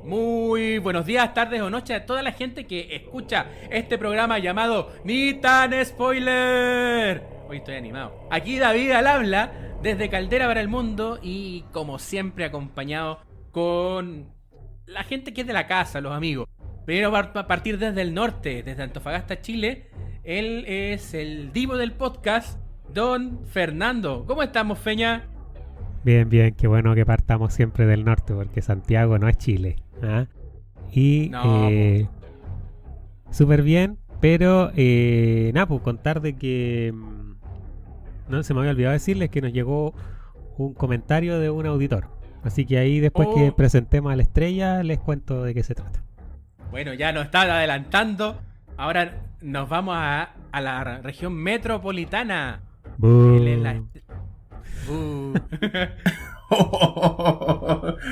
Muy buenos días, tardes o noches a toda la gente que escucha este programa llamado Ni Tan Spoiler. Hoy estoy animado. Aquí David al habla desde Caldera para el Mundo y como siempre acompañado con la gente que es de la casa, los amigos. Primero a partir desde el norte, desde Antofagasta, Chile. Él es el divo del podcast, Don Fernando. ¿Cómo estamos, Feña? Bien, bien, qué bueno que partamos siempre del norte, porque Santiago no es Chile. ¿Ah? Y No, súper bien, pero nada, pues contar de que no se me había olvidado decirles que nos llegó un comentario de un auditor. Así que ahí después que presentemos a la estrella les cuento de qué se trata. Bueno, ya nos está adelantando. Ahora nos vamos a la región metropolitana. Él es la...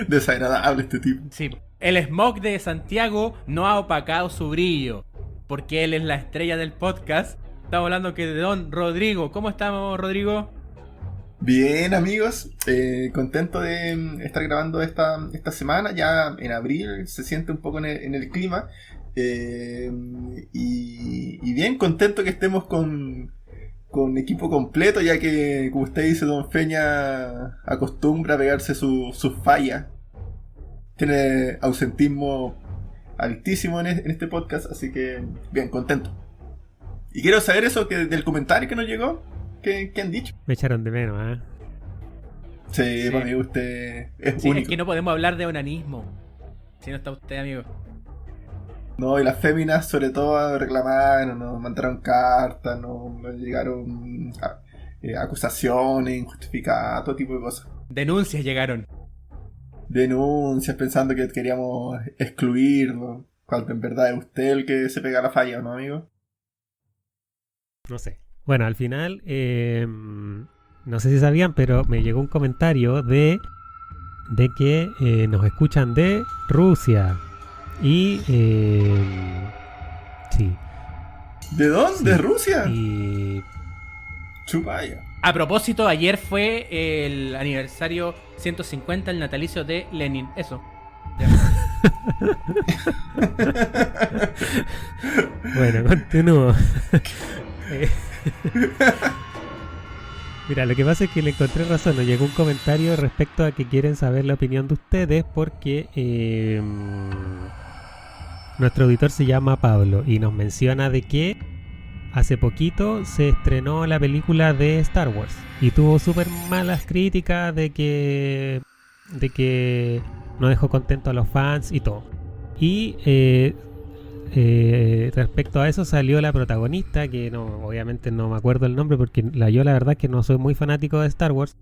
Desagradable este tipo. Sí, el smog de Santiago no ha opacado su brillo, porque él es la estrella del podcast. Estamos hablando que de Don Rodrigo. ¿Cómo estamos, Rodrigo? Bien, amigos, contento de estar grabando esta semana. Ya en abril se siente un poco en el clima. Y bien, contento que estemos con equipo completo, ya que, como usted dice, Don Feña acostumbra a pegarse sus fallas. Tiene ausentismo altísimo en este podcast, así que bien, contento. Y quiero saber eso del comentario que nos llegó. ¿Qué han dicho? Me echaron de menos, ¿eh? Sí, para mí usted es Sí, único. es que no podemos hablar de onanismo si no está usted, amigo. No, y las féminas sobre todo reclamaron, nos mandaron cartas, nos llegaron acusaciones injustificadas, todo tipo de cosas. Denuncias llegaron. Denuncias pensando que queríamos excluirlo, cuando en verdad es usted el que se pega la falla, ¿no, amigo? No sé. Bueno, al final, no sé si sabían, pero me llegó un comentario de que nos escuchan de Rusia. Y sí. ¿De dónde? Sí. ¿De Rusia? Y Chupaya. A propósito, ayer fue el aniversario 150, el natalicio de Lenin. Eso. bueno, continúo. Mira, lo que pasa es que le encontré razón. Nos llegó un comentario respecto a que quieren saber la opinión de ustedes porque nuestro auditor se llama Pablo y nos menciona de que hace poquito se estrenó la película de Star Wars y tuvo súper malas críticas de que no dejó contento a los fans y todo. Y respecto a eso salió la protagonista, que no, obviamente no me acuerdo el nombre porque yo la verdad es que no soy muy fanático de Star Wars,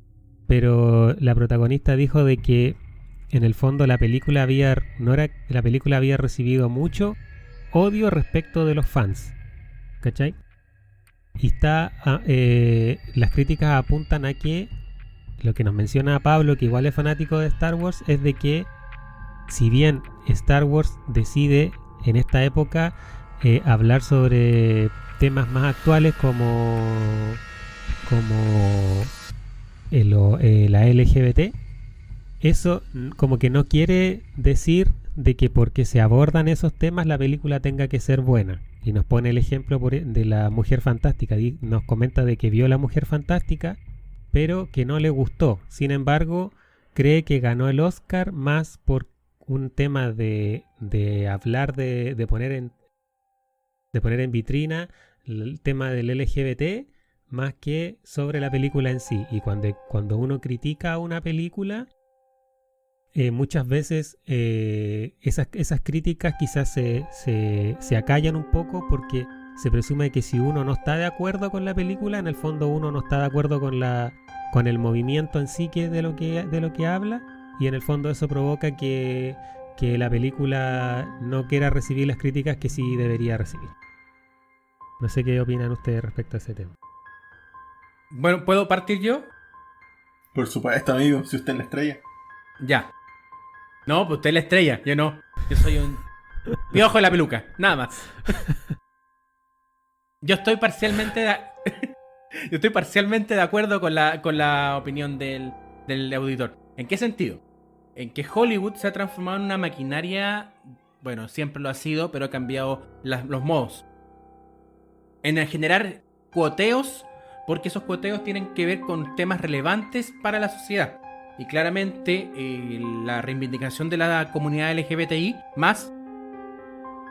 pero la protagonista dijo de que en el fondo la película había recibido mucho odio respecto de los fans, ¿cachai? Y las críticas apuntan a que lo que nos menciona Pablo, que igual es fanático de Star Wars, es de que si bien Star Wars decide en esta época hablar sobre temas más actuales como la LGBT, eso como que no quiere decir de que porque se abordan esos temas la película tenga que ser buena. Y nos pone el ejemplo de la Mujer Fantástica. Nos comenta de que vio la Mujer Fantástica, pero que no le gustó. Sin embargo, cree que ganó el Oscar más por un tema de hablar, de poner en vitrina el tema del LGBT, más que sobre la película en sí. Y cuando uno critica una película, muchas veces esas críticas quizás se acallan un poco porque se presume que si uno no está de acuerdo con la película, en el fondo uno no está de acuerdo con el movimiento en sí de lo que habla, y en el fondo eso provoca que la película no quiera recibir las críticas que sí debería recibir. No sé qué opinan ustedes respecto a ese tema. Bueno, ¿puedo partir yo? Por supuesto, amigo, si usted es la estrella. Ya. No, pues usted es la estrella, yo no. Yo soy un piojo de la peluca, nada más. Yo estoy parcialmente de acuerdo con la opinión del auditor. ¿En qué sentido? en que Hollywood se ha transformado en una maquinaria, bueno, siempre lo ha sido, pero ha cambiado los modos. En el generar cuoteos, porque esos cuoteos tienen que ver con temas relevantes para la sociedad. Y claramente la reivindicación de la comunidad LGBTI más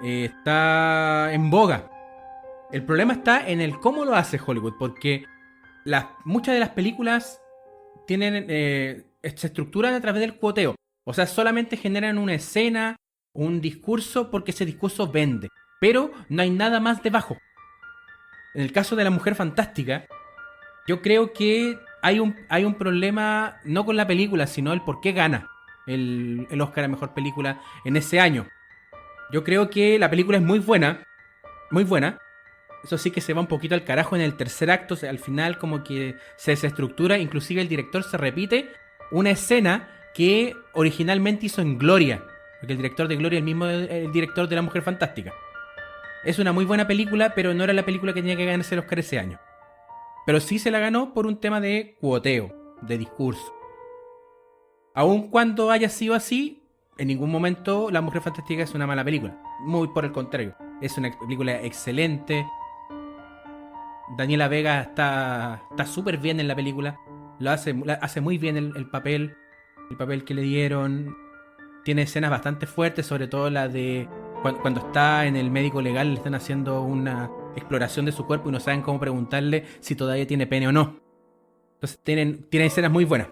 está en boga. El problema está en el cómo lo hace Hollywood, porque muchas de las películas tienen se estructuran a través del cuoteo. O sea, solamente generan una escena, un discurso, porque ese discurso vende. Pero no hay nada más debajo. En el caso de La Mujer Fantástica, yo creo que hay un problema no con la película, sino el por qué gana el Oscar a Mejor Película en ese año. Yo creo que la película es muy buena, muy buena. Eso sí que se va un poquito al carajo en el tercer acto, o sea, al final como que se desestructura, inclusive el director se repite una escena que originalmente hizo en Gloria, porque el director de Gloria es el mismo el director de La Mujer Fantástica. Es una muy buena película, pero no era la película que tenía que ganarse el Oscar ese año. Pero sí se la ganó por un tema de cuoteo, de discurso. Aun cuando haya sido así, en ningún momento La Mujer Fantástica es una mala película. Muy por el contrario, es una película excelente. Daniela Vega está súper bien en la película. Hace muy bien el papel que le dieron. Tiene escenas bastante fuertes, sobre todo la de cuando está en el médico legal, le están haciendo una exploración de su cuerpo y no saben cómo preguntarle si todavía tiene pene o no. Entonces tienen escenas muy buenas.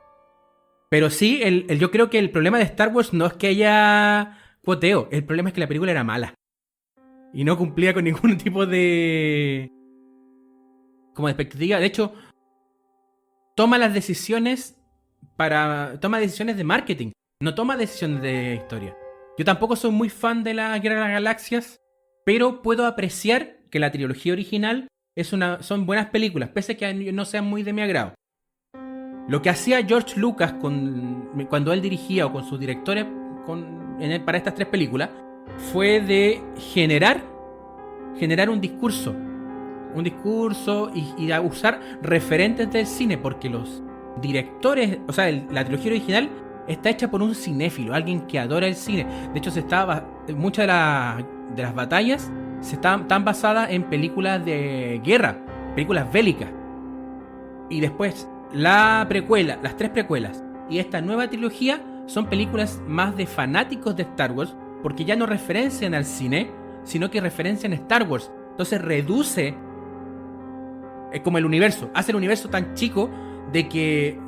Pero sí, yo creo que el problema de Star Wars no es que haya cuoteo. El problema es que la película era mala. Y no cumplía con ningún tipo de como de expectativa. De hecho, toma decisiones de marketing. No toma decisiones de historia. Yo tampoco soy muy fan de la Guerra de las Galaxias, pero puedo apreciar que la trilogía original son buenas películas, pese a que no sean muy de mi agrado. Lo que hacía George Lucas cuando él dirigía o con sus directores para estas tres películas fue de generar un discurso y a usar referentes del cine, porque los directores, o sea, la trilogía original está hecha por un cinéfilo, alguien que adora el cine. De hecho, muchas de las batallas están basadas en películas de guerra, películas bélicas. Y después las tres precuelas y esta nueva trilogía son películas más de fanáticos de Star Wars, porque ya no referencian al cine, sino que referencian a Star Wars. Entonces reduce como el universo, hace el universo tan chico de que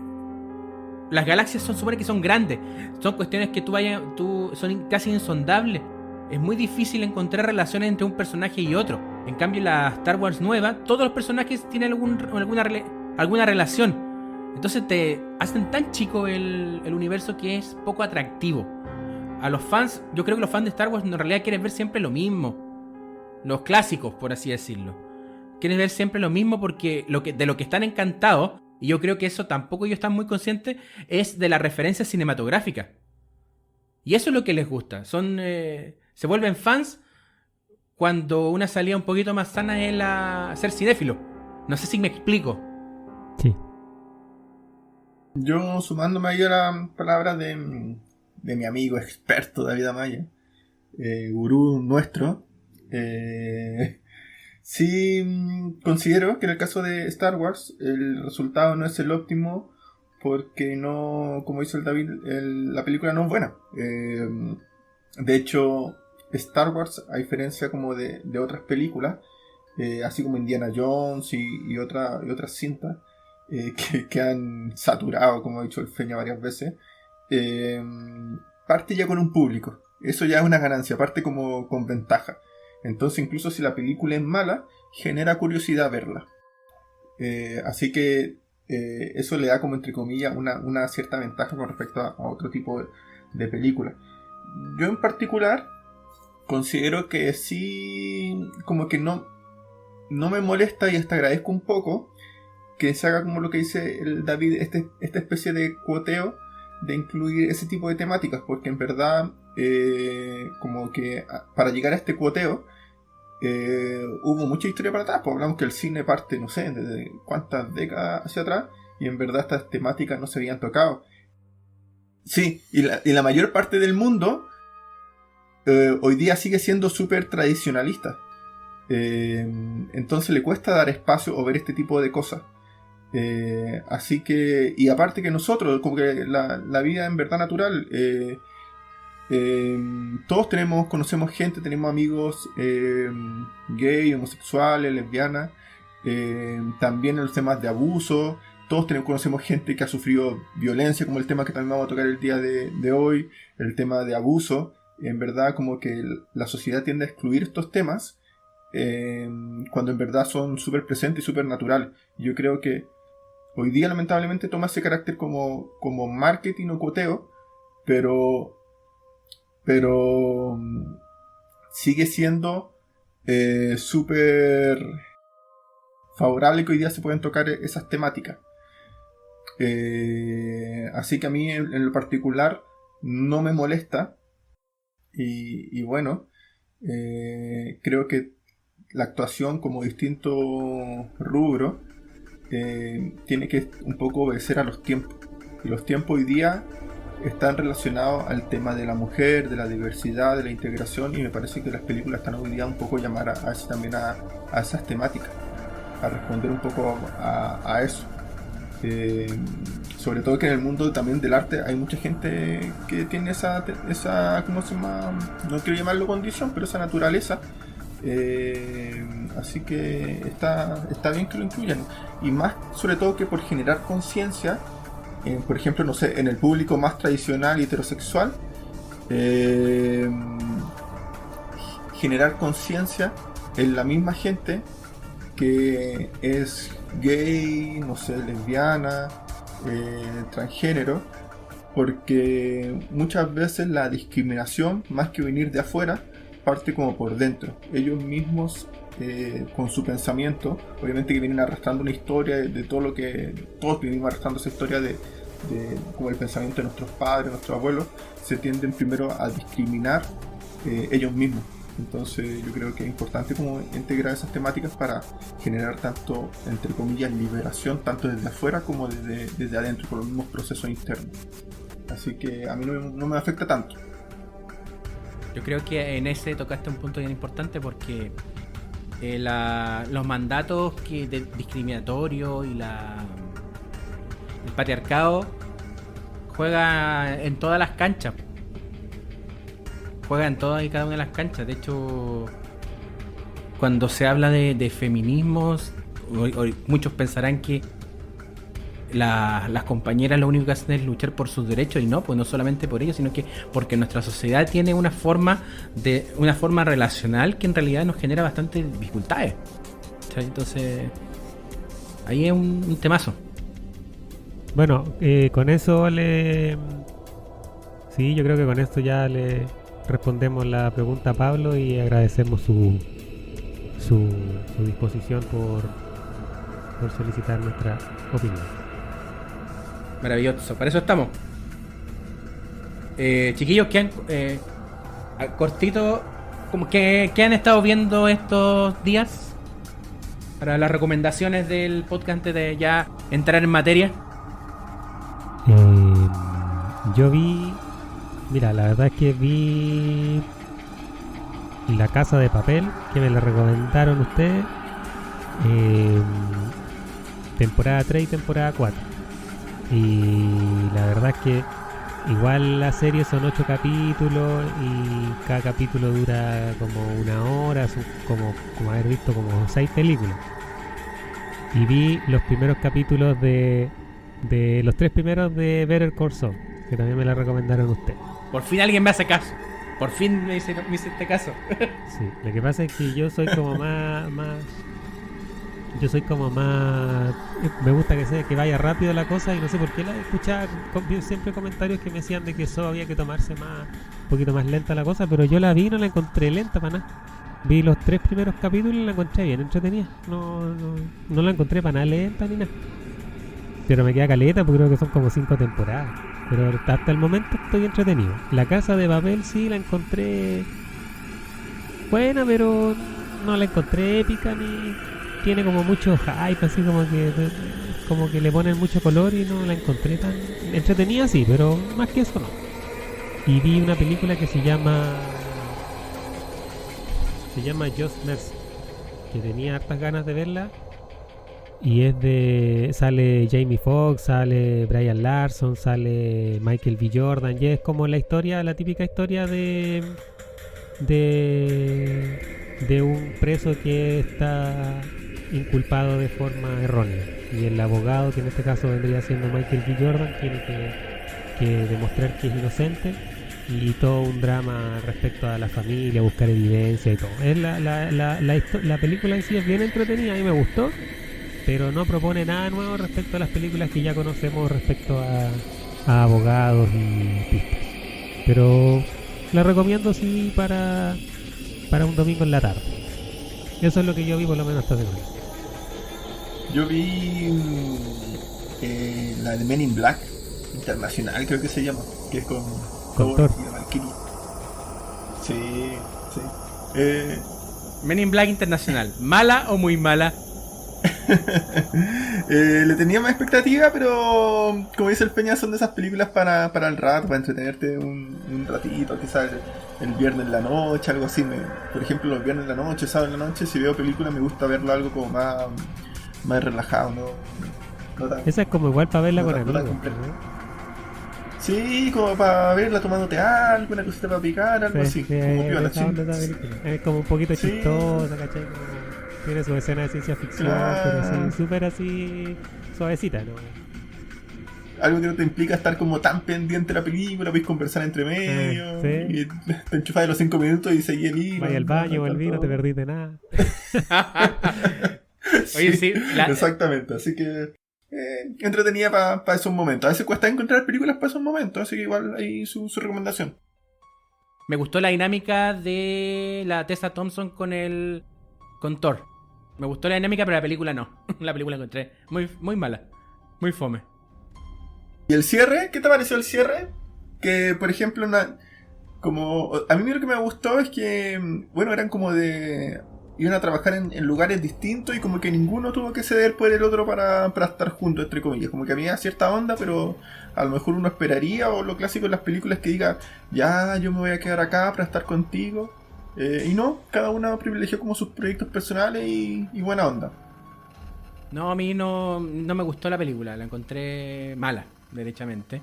las galaxias supone que son grandes, son cuestiones que son casi insondables. Es muy difícil encontrar relaciones entre un personaje y otro. En cambio, la Star Wars nueva, todos los personajes tienen alguna relación. Entonces te hacen tan chico el universo que es poco atractivo. A los fans, yo creo que los fans de Star Wars en realidad quieren ver siempre lo mismo. Los clásicos, por así decirlo. Quieren ver siempre lo mismo porque de lo que están encantados, y yo creo que eso tampoco ellos están muy conscientes, es de la referencia cinematográfica. Y eso es lo que les gusta. Se vuelven fans cuando una salida un poquito más sana es ser cinéfilo. No sé si me explico. Sí. Yo, sumándome ahí a la palabra de mi amigo experto David Amaya, gurú nuestro, sí considero que en el caso de Star Wars el resultado no es el óptimo, porque no, como dice el David, la película no es buena. De hecho, Star Wars, a diferencia como de otras películas, así como Indiana Jones y otras cintas que han saturado, como ha dicho el Feña varias veces, parte ya con un público. Eso ya es una ganancia, parte como con ventaja. Entonces, incluso si la película es mala, genera curiosidad verla. Así que eso le da, como entre comillas, una cierta ventaja con respecto a otro tipo de películas. Yo en particular considero que sí, como que no me molesta, y hasta agradezco un poco que se haga como lo que dice el David, esta especie de cuoteo de incluir ese tipo de temáticas, porque en verdad como que para llegar a este cuoteo hubo mucha historia para atrás. Pues hablamos que el cine parte, no sé, desde cuántas décadas hacia atrás, y en verdad estas temáticas no se habían tocado. Sí, y la mayor parte del mundo hoy día sigue siendo súper tradicionalista. Entonces le cuesta dar espacio o ver este tipo de cosas. Así que, y aparte que nosotros, como que la vida en verdad natural, todos conocemos gente, tenemos amigos gay, homosexuales, lesbianas, también en los temas de abuso. Todos conocemos gente que ha sufrido violencia, como el tema que también vamos a tocar el día de hoy, el tema de abuso. En verdad, como que la sociedad tiende a excluir estos temas cuando en verdad son súper presentes y súper naturales. Yo creo que hoy día lamentablemente toma ese carácter como marketing o coteo, pero sigue siendo súper favorable que hoy día se pueden tocar esas temáticas. Así que a mí en lo particular no me molesta. Y bueno, creo que la actuación como distinto rubro tiene que un poco obedecer a los tiempos. Y los tiempos hoy día están relacionados al tema de la mujer, de la diversidad, de la integración, y me parece que las películas están hoy día un poco llamadas también a esas temáticas, a responder un poco a eso. Sobre todo que en el mundo también del arte hay mucha gente que tiene esa ¿cómo se llama? No quiero llamarlo condición, pero esa naturaleza. Así que está bien que lo incluyan, y más sobre todo que por generar conciencia, por ejemplo, no sé, en el público más tradicional y heterosexual, generar conciencia en la misma gente que es gay, no sé, lesbiana, transgénero, porque muchas veces la discriminación, más que venir de afuera, parte como por dentro. Ellos mismos, con su pensamiento, obviamente que vienen arrastrando una historia de todo lo que todos venimos arrastrando, esa historia de como el pensamiento de nuestros padres, nuestros abuelos, se tienden primero a discriminar ellos mismos. Entonces yo creo que es importante como integrar esas temáticas para generar tanto, entre comillas, liberación, tanto desde afuera como desde adentro, por los mismos procesos internos. Así que a mí no me afecta tanto. Yo creo que en ese tocaste un punto bien importante, porque los mandatos discriminatorios y el patriarcado juega en todas las canchas. Juega en todas y cada una de las canchas. De hecho, cuando se habla de feminismos, hoy muchos pensarán que las compañeras lo único que hacen es luchar por sus derechos, y no, pues no solamente por ellos, sino que porque nuestra sociedad tiene una forma relacional que en realidad nos genera bastantes dificultades. Entonces, ahí es un temazo. Bueno, con eso sí, yo creo que con esto ya le respondemos la pregunta a Pablo y agradecemos su disposición por solicitar nuestra opinión. Maravilloso, para eso estamos. Chiquillos, que cortito, como que han estado viendo estos días para las recomendaciones del podcast antes de ya entrar en materia. Yo mira, la verdad es que vi La Casa de Papel, que me la recomendaron ustedes, temporada 3 y temporada 4, y la verdad es que igual la serie son 8 capítulos y cada capítulo dura como 1 hora, son como haber visto como 6 películas, y vi los primeros capítulos de los 3 primeros de Better Call Saul, que también me la recomendaron ustedes. Por fin alguien me hace caso. Por fin me hice este caso. Sí, lo que pasa es que yo soy como más me gusta que vaya rápido la cosa, y no sé por qué escuchaba siempre comentarios que me decían de que eso había que tomarse un poquito más lenta la cosa, pero yo la vi y no la encontré lenta para nada. Vi los 3 primeros capítulos y la encontré bien entretenida. No la encontré para nada lenta ni nada. Pero me queda caleta porque creo que son como 5 temporadas. Pero hasta el momento estoy entretenido. La Casa de Papel sí la encontré buena, pero no la encontré épica, ni tiene como mucho hype, así como que como que le ponen mucho color y no la encontré tan entretenida, sí, pero más que eso no. Y vi una película que se llama Just Mercy, que tenía hartas ganas de verla. Y es de... sale Jamie Foxx, sale Brian Larson, sale Michael B. Jordan. Y es como la historia, la típica historia de un preso que está inculpado de forma errónea. Y el abogado, que en este caso vendría siendo Michael B. Jordan, tiene que demostrar que es inocente. Y todo un drama respecto a la familia, buscar evidencia y todo. Es la película en sí es bien entretenida, a mí me gustó. Pero no propone nada nuevo respecto a las películas que ya conocemos respecto a abogados y pistas. Pero la recomiendo sí para un domingo en la tarde. Eso es lo que yo vi por lo menos esta semana. Yo vi la de Men in Black Internacional, creo que se llama, que es con Thor. y Valkyrie. Sí, sí. Men in Black Internacional. ¿Mala o muy mala? Le tenía más expectativa, pero como dice el Peña, son de esas películas para el rato, para entretenerte un ratito, quizás el viernes en la noche, algo así. Por ejemplo, los viernes en la noche, sábado en la noche, si veo películas me gusta verlo algo como más relajado, no tan, Esa es como igual para verla no con tan- no tan amigos, complejo. ¿no? Sí, como para verla tomándote algo, una cosita para picar, algo así, como piola, esa sí. onda esa película. Es como un poquito Sí. chistosa, ¿cachai? Tiene su escena de ciencia ficción, pero Claro. sí, súper así suavecita, ¿no? Algo que no te implica estar como tan pendiente de la película, podéis conversar entre medio, sí. y te enchufas de los 5 minutos y seguís el hilo. Vaya al baño, volví, no te perdís de nada. Oye, sí, Exactamente, así que entretenida para esos momentos. A veces cuesta encontrar películas para esos momentos, así que igual ahí su recomendación. me gustó la dinámica de la Tessa Thompson con Thor. Me gustó la dinámica, pero la película no. La película encontré muy mala. Muy fome. ¿Y el cierre? ¿Qué te pareció el cierre? Que, por ejemplo, como a mí lo que me gustó es que, bueno, eran como iban a trabajar en lugares distintos y como que ninguno tuvo que ceder por el otro para estar juntos, entre comillas. Como que había cierta onda, pero a lo mejor uno esperaría, o lo clásico en las películas, que diga, ya, yo me voy a quedar acá para estar contigo. Y no, cada uno privilegió como sus proyectos personales y buena onda. No, a mí no me gustó la película. La encontré mala, derechamente.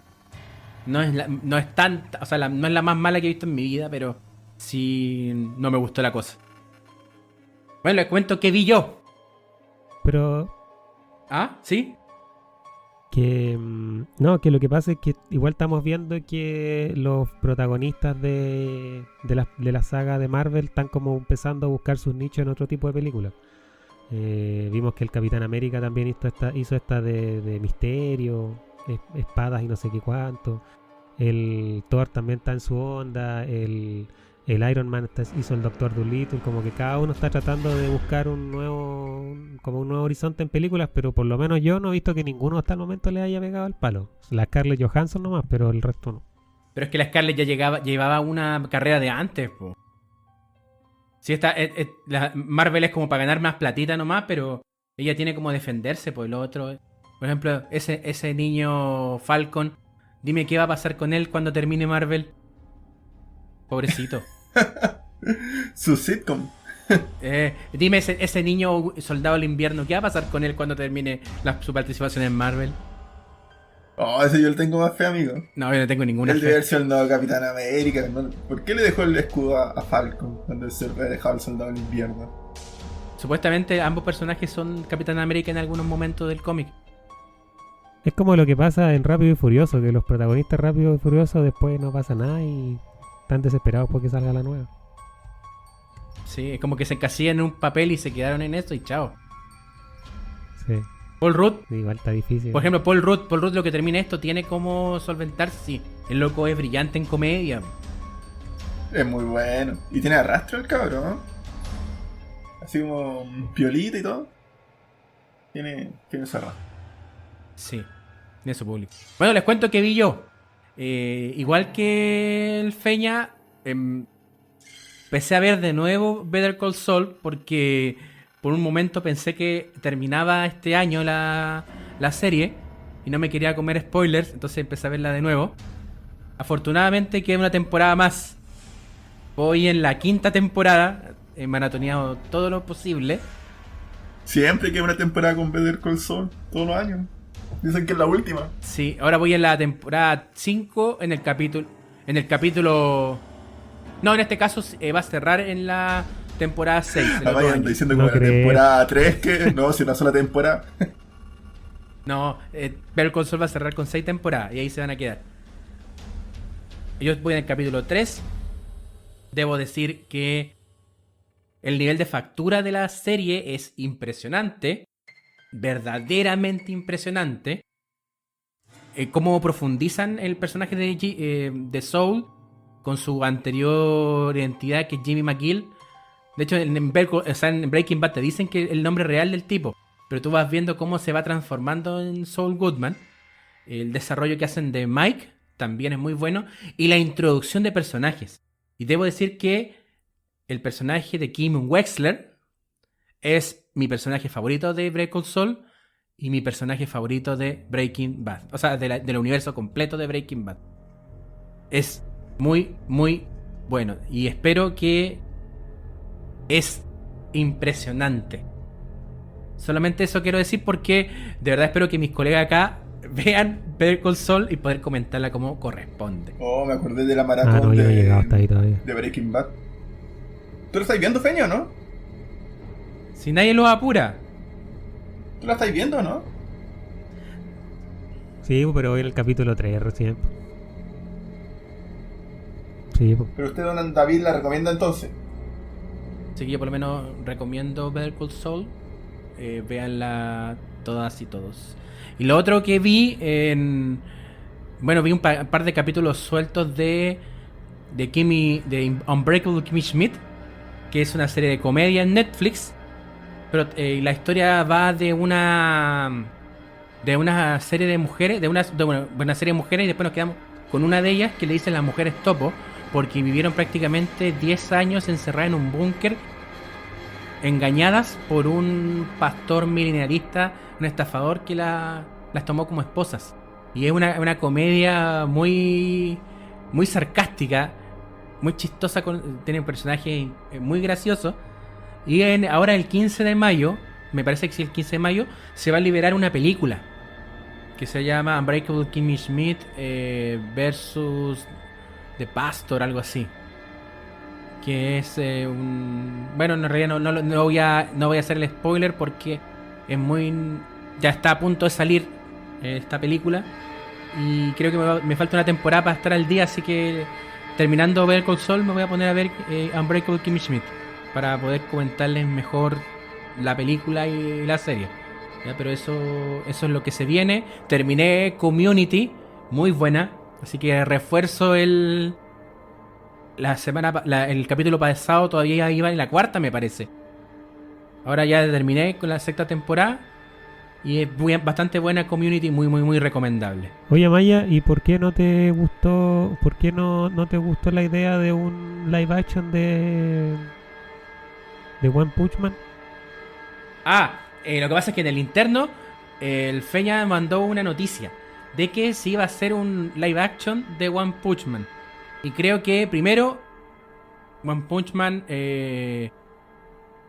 No es tan... O sea, no es la más mala que he visto en mi vida, pero sí no me gustó la cosa. Bueno, les cuento qué vi yo. Pero ¿Ah? ¿Sí? que no, que lo que pasa es que igual estamos viendo que los protagonistas de la saga de Marvel están como empezando a buscar sus nichos en otro tipo de películas. Vimos que el Capitán América también hizo esta de misterio, espadas y no sé qué cuánto. El Thor también está en su onda. El Iron Man hizo el Doctor Dolittle. Como que cada uno está tratando de buscar un nuevo horizonte en películas, pero por lo menos yo no he visto que ninguno hasta el momento le haya pegado el palo. La Scarlett Johansson nomás, pero el resto no. Pero es que la Scarlett ya llevaba una carrera de antes, po. Sí, Marvel es como para ganar más platita nomás, pero ella tiene como defenderse por el otro. Por ejemplo, ese niño Falcon, dime qué va a pasar con él cuando termine Marvel. Pobrecito. Su sitcom. Dime ese niño soldado del invierno, ¿qué va a pasar con él cuando termine su participación en Marvel? Oh, ese yo le tengo más fe, amigo. No, yo no tengo ninguna Él fe. debe haber sido el nuevo Capitán América, ¿no? ¿Por qué le dejó el escudo a Falcon cuando se le había dejado el soldado del invierno? Supuestamente ambos personajes son Capitán América en algunos momentos del cómic. Es como lo que pasa en Rápido y Furioso, que los protagonistas Rápido y Furioso después no pasa nada y están desesperados porque salga la nueva. Sí, es como que se encasillan en un papel y se quedaron en eso y chao. Sí, Paul Rudd, igual está difícil. por ejemplo, Paul Rudd lo que termina esto tiene cómo solventarse, sí. El loco es brillante en comedia. Es muy bueno. Y tiene arrastre el cabrón, ¿no? Así como piolita y todo. Tiene ese arrastre. Sí, tiene su público. Bueno, les cuento que vi yo. Igual que el Feña, empecé a ver de nuevo Better Call Saul porque por un momento pensé que terminaba este año la la serie y no me quería comer spoilers, entonces empecé a verla de nuevo. Afortunadamente queda una temporada más. Voy en la 5ª temporada, he maratoneado todo lo posible. Siempre que hay una temporada con Better Call Saul, todos los años. Dicen que es la última. Sí, ahora voy en la temporada 5 en el capítulo... No, en este caso va a cerrar en la temporada 6. Vayan diciendo No como la temporada 3 que... No, si una sola temporada. No, Better Call Saul va a cerrar con 6 temporadas y ahí se van a quedar. Yo voy en el capítulo 3. Debo decir que el nivel de factura de la serie es impresionante. Verdaderamente impresionante. Cómo profundizan el personaje de Saul con su anterior identidad, que es Jimmy McGill. De hecho, en Breaking Bad te dicen que el nombre real del tipo, pero tú vas viendo cómo se va transformando en Saul Goodman. El desarrollo que hacen de Mike también es muy bueno. Y la introducción de personajes. Y debo decir que el personaje de Kim Wexler es mi personaje favorito de Better Call Saul y mi personaje favorito de Breaking Bad. O sea, del universo completo de Breaking Bad. Es muy, muy bueno. Y espero que... Es impresionante. Solamente eso quiero decir porque de verdad espero que mis colegas acá vean Better Call Saul y poder comentarla como corresponde. Oh, me acordé de la maratón no, yo no he llegado hasta ahí todavía. de Breaking Bad. ¿Tú lo estás viendo, Feño, no? Si nadie lo apura. ¿Tú la estás viendo, no? Sí, pero voy en el capítulo 3 recién. Sí, pues. Pero usted, don David, la recomienda entonces. Así que yo por lo menos recomiendo Better Call Saul. Véanla todas y todos. Y lo otro que vi vi un par de capítulos sueltos de Unbreakable Kimmy Schmidt, que es una serie de comedia en Netflix. Pero la historia va de una serie de mujeres, de una serie de mujeres, y después nos quedamos con una de ellas que le dicen las mujeres topo, porque vivieron prácticamente 10 años encerradas en un búnker, engañadas por un pastor milenarista, un estafador que las tomó como esposas. Y es una comedia muy, muy sarcástica, muy chistosa, tiene un personaje muy gracioso. Y ahora el 15 de mayo, me parece que sí, el 15 de mayo, se va a liberar una película que se llama Unbreakable Kimmy Schmidt versus The Pastor, algo así. Que es bueno, en realidad no voy a hacer el spoiler porque es muy... Ya está a punto de salir esta película. Y creo que me falta una temporada para estar al día, así que terminando Better Call Saul me voy a poner a ver Unbreakable Kimmy Schmidt para poder comentarles mejor la película y la serie. ¿Ya? Pero eso es lo que se viene. Terminé Community, muy buena, así que refuerzo el capítulo pasado, todavía iba en la 4ª, me parece. Ahora ya terminé con la 6ª temporada y es bastante buena Community, muy muy muy recomendable. Oye, Maya, ¿y por qué no te gustó no te gustó la idea de un live action de One Punch Man? Lo que pasa es que en el interno el Feña mandó una noticia de que se iba a hacer un live action de One Punch Man. Y creo que primero One Punch Man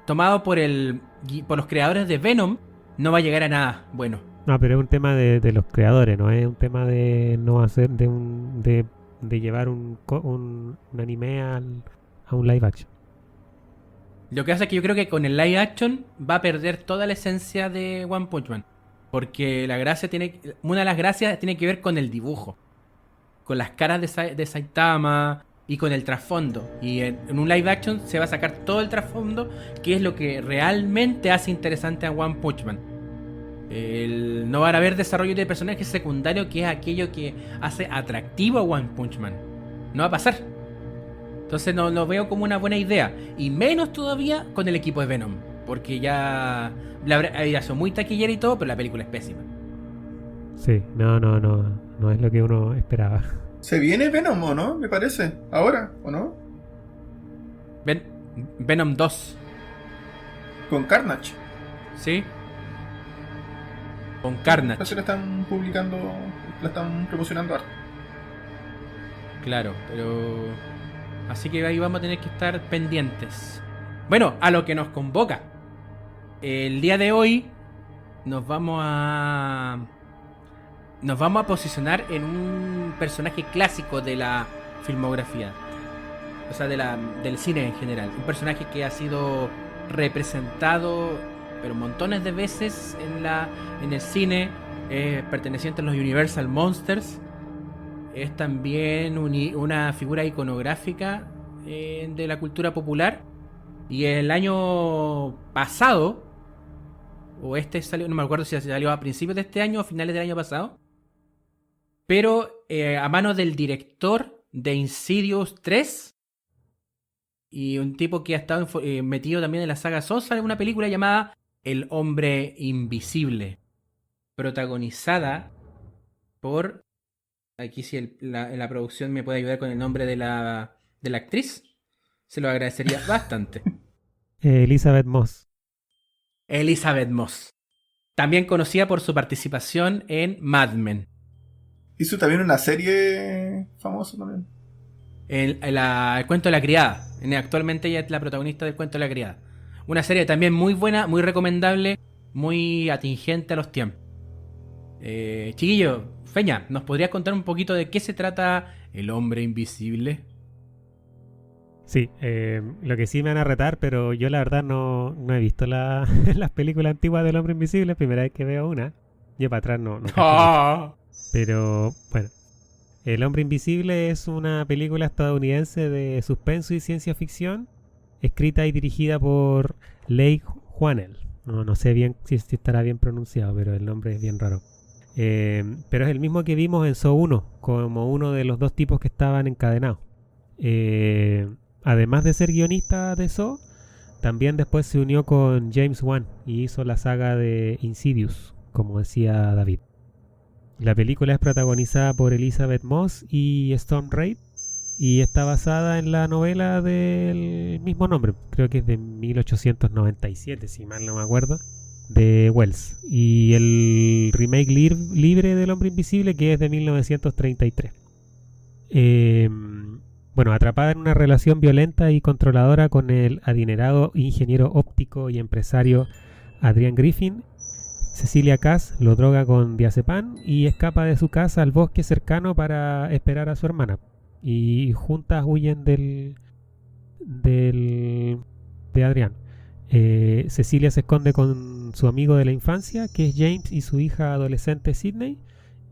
tomado por los creadores de Venom no va a llegar a nada bueno. No, pero es un tema de los creadores, no es un tema de no hacer de llevar un anime a un live action. Lo que pasa es que yo creo que con el live action va a perder toda la esencia de One Punch Man. Porque una de las gracias tiene que ver con el dibujo, con las caras de Saitama y con el trasfondo. Y en un live action se va a sacar todo el trasfondo, que es lo que realmente hace interesante a One Punch Man. No van a haber desarrollo de personajes secundarios, que es aquello que hace atractivo a One Punch Man. No va a pasar. Entonces no lo veo como una buena idea. Y menos todavía con el equipo de Venom. Porque ya son muy taquillera y todo, pero la película es pésima. Sí, no es lo que uno esperaba. ¿Se viene Venom o no? Me parece. ¿Ahora o no? Venom 2. Con Carnage. ¿Sí? Con Carnage. Se la están publicando, la están promocionando harto. Claro, pero... Así que ahí vamos a tener que estar pendientes. Bueno, a lo que nos convoca. El día de hoy nos vamos a posicionar en un personaje clásico de la filmografía. O sea, del cine en general. Un personaje que ha sido representado, pero montones de veces en el cine. Perteneciente a los Universal Monsters. Es también una figura iconográfica de la cultura popular. Y el año pasado, o salió, no me acuerdo si salió a principios de este año o a finales del año pasado, pero a manos del director de Insidious 3 y un tipo que ha estado metido también en la saga Saw, sale una película llamada El Hombre Invisible, protagonizada por... Aquí si la producción me puede ayudar con el nombre de la actriz, se lo agradecería bastante. Elizabeth Moss. Elizabeth Moss. También conocida por su participación en Mad Men. Hizo también una serie famosa también. El cuento de la criada. Actualmente ella es la protagonista del cuento de la criada. Una serie también muy buena, muy recomendable, muy atingente a los tiempos. Chiquillo, Feña, ¿nos podrías contar un poquito de qué se trata El Hombre Invisible? Sí, lo que sí me van a retar, pero yo la verdad no he visto las películas antiguas del Hombre Invisible, primera vez que veo una. Yo para atrás no ¡Oh! Pero bueno, El Hombre Invisible es una película estadounidense de suspenso y ciencia ficción, escrita y dirigida por Leigh Whannell. No sé bien si estará bien pronunciado, pero el nombre es bien raro. Pero es el mismo que vimos en Saw 1, como uno de los dos tipos que estaban encadenados. Además de ser guionista de Saw, también después se unió con James Wan y hizo la saga de Insidious, como decía David. La película es protagonizada por Elizabeth Moss y Storm Reid y está basada en la novela del mismo nombre, creo que es de 1897, si mal no me acuerdo, de Wells, y el remake libre del Hombre Invisible, que es de 1933. Bueno, atrapada en una relación violenta y controladora con el adinerado ingeniero óptico y empresario Adrian Griffin, Cecilia Cass lo droga con diazepam y escapa de su casa al bosque cercano para esperar a su hermana. Y juntas huyen de Adrián. Cecilia se esconde con su amigo de la infancia, que es James, y su hija adolescente Sydney.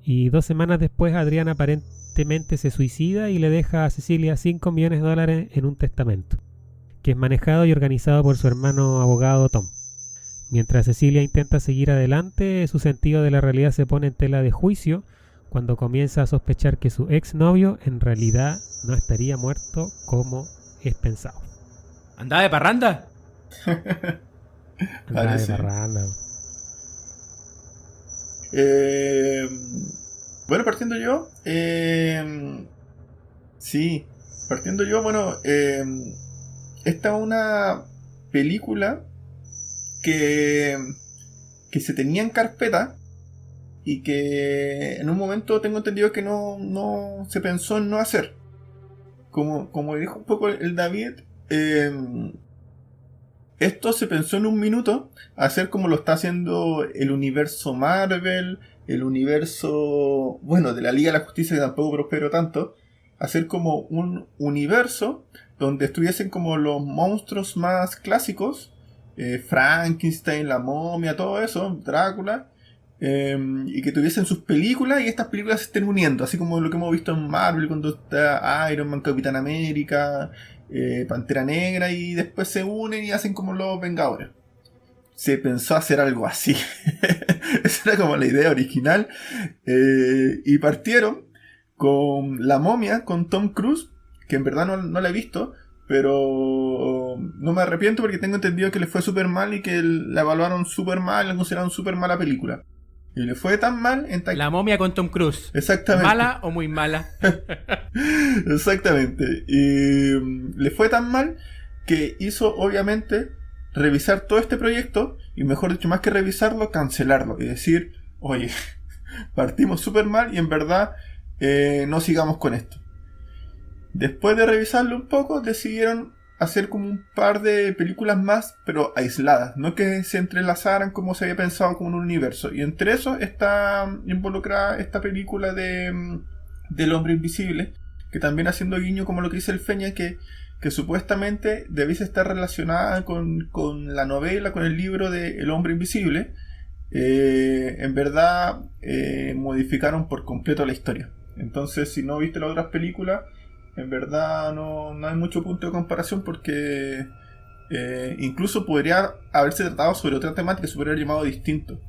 Y 2 semanas después, Adrián aparentemente se suicida y le deja a Cecilia $5 millones en un testamento, que es manejado y organizado por su hermano abogado Tom. Mientras Cecilia intenta seguir adelante, su sentido de la realidad se pone en tela de juicio cuando comienza a sospechar que su exnovio en realidad no estaría muerto como es pensado. ¿Andaba de parranda? Andaba de parranda. Bueno, partiendo yo. Sí, partiendo yo, bueno, esta es una película que se tenía en carpeta y que en un momento tengo entendido que no se pensó en no hacer. Como dijo un poco el David, esto se pensó en un minuto hacer como lo está haciendo el universo Marvel, el universo, bueno, de la Liga de la Justicia, que tampoco prosperó tanto, hacer como un universo donde estuviesen como los monstruos más clásicos, Frankenstein, la momia, todo eso, Drácula, y que tuviesen sus películas y estas películas se estén uniendo, así como lo que hemos visto en Marvel cuando está Iron Man, Capitán América, Pantera Negra, y después se unen y hacen como los Vengadores. Se pensó hacer algo así. Esa era como la idea original, y partieron con La Momia, con Tom Cruise, que en verdad no la he visto, pero no me arrepiento porque tengo entendido que le fue súper mal y que la evaluaron súper mal, la consideraron súper mala película. Y le fue tan mal La Momia con Tom Cruise. Exactamente. ¿Mala o muy mala? Exactamente. Y le fue tan mal que hizo, obviamente, revisar todo este proyecto, y mejor dicho, más que revisarlo, cancelarlo. Y decir, oye, partimos súper mal y en verdad no sigamos con esto. Después de revisarlo un poco, decidieron hacer como un par de películas más, pero aisladas, no que se entrelazaran como se había pensado como en un universo. Y entre eso está involucrada esta película del Hombre Invisible, que también haciendo guiño como lo que dice el Feña, que supuestamente debiese estar relacionada con la novela, con el libro de El Hombre Invisible. En verdad modificaron por completo la historia. Entonces, si no viste las otras películas, en verdad no hay mucho punto de comparación, porque incluso podría haberse tratado sobre otra temática, se podría haber llamado distinto.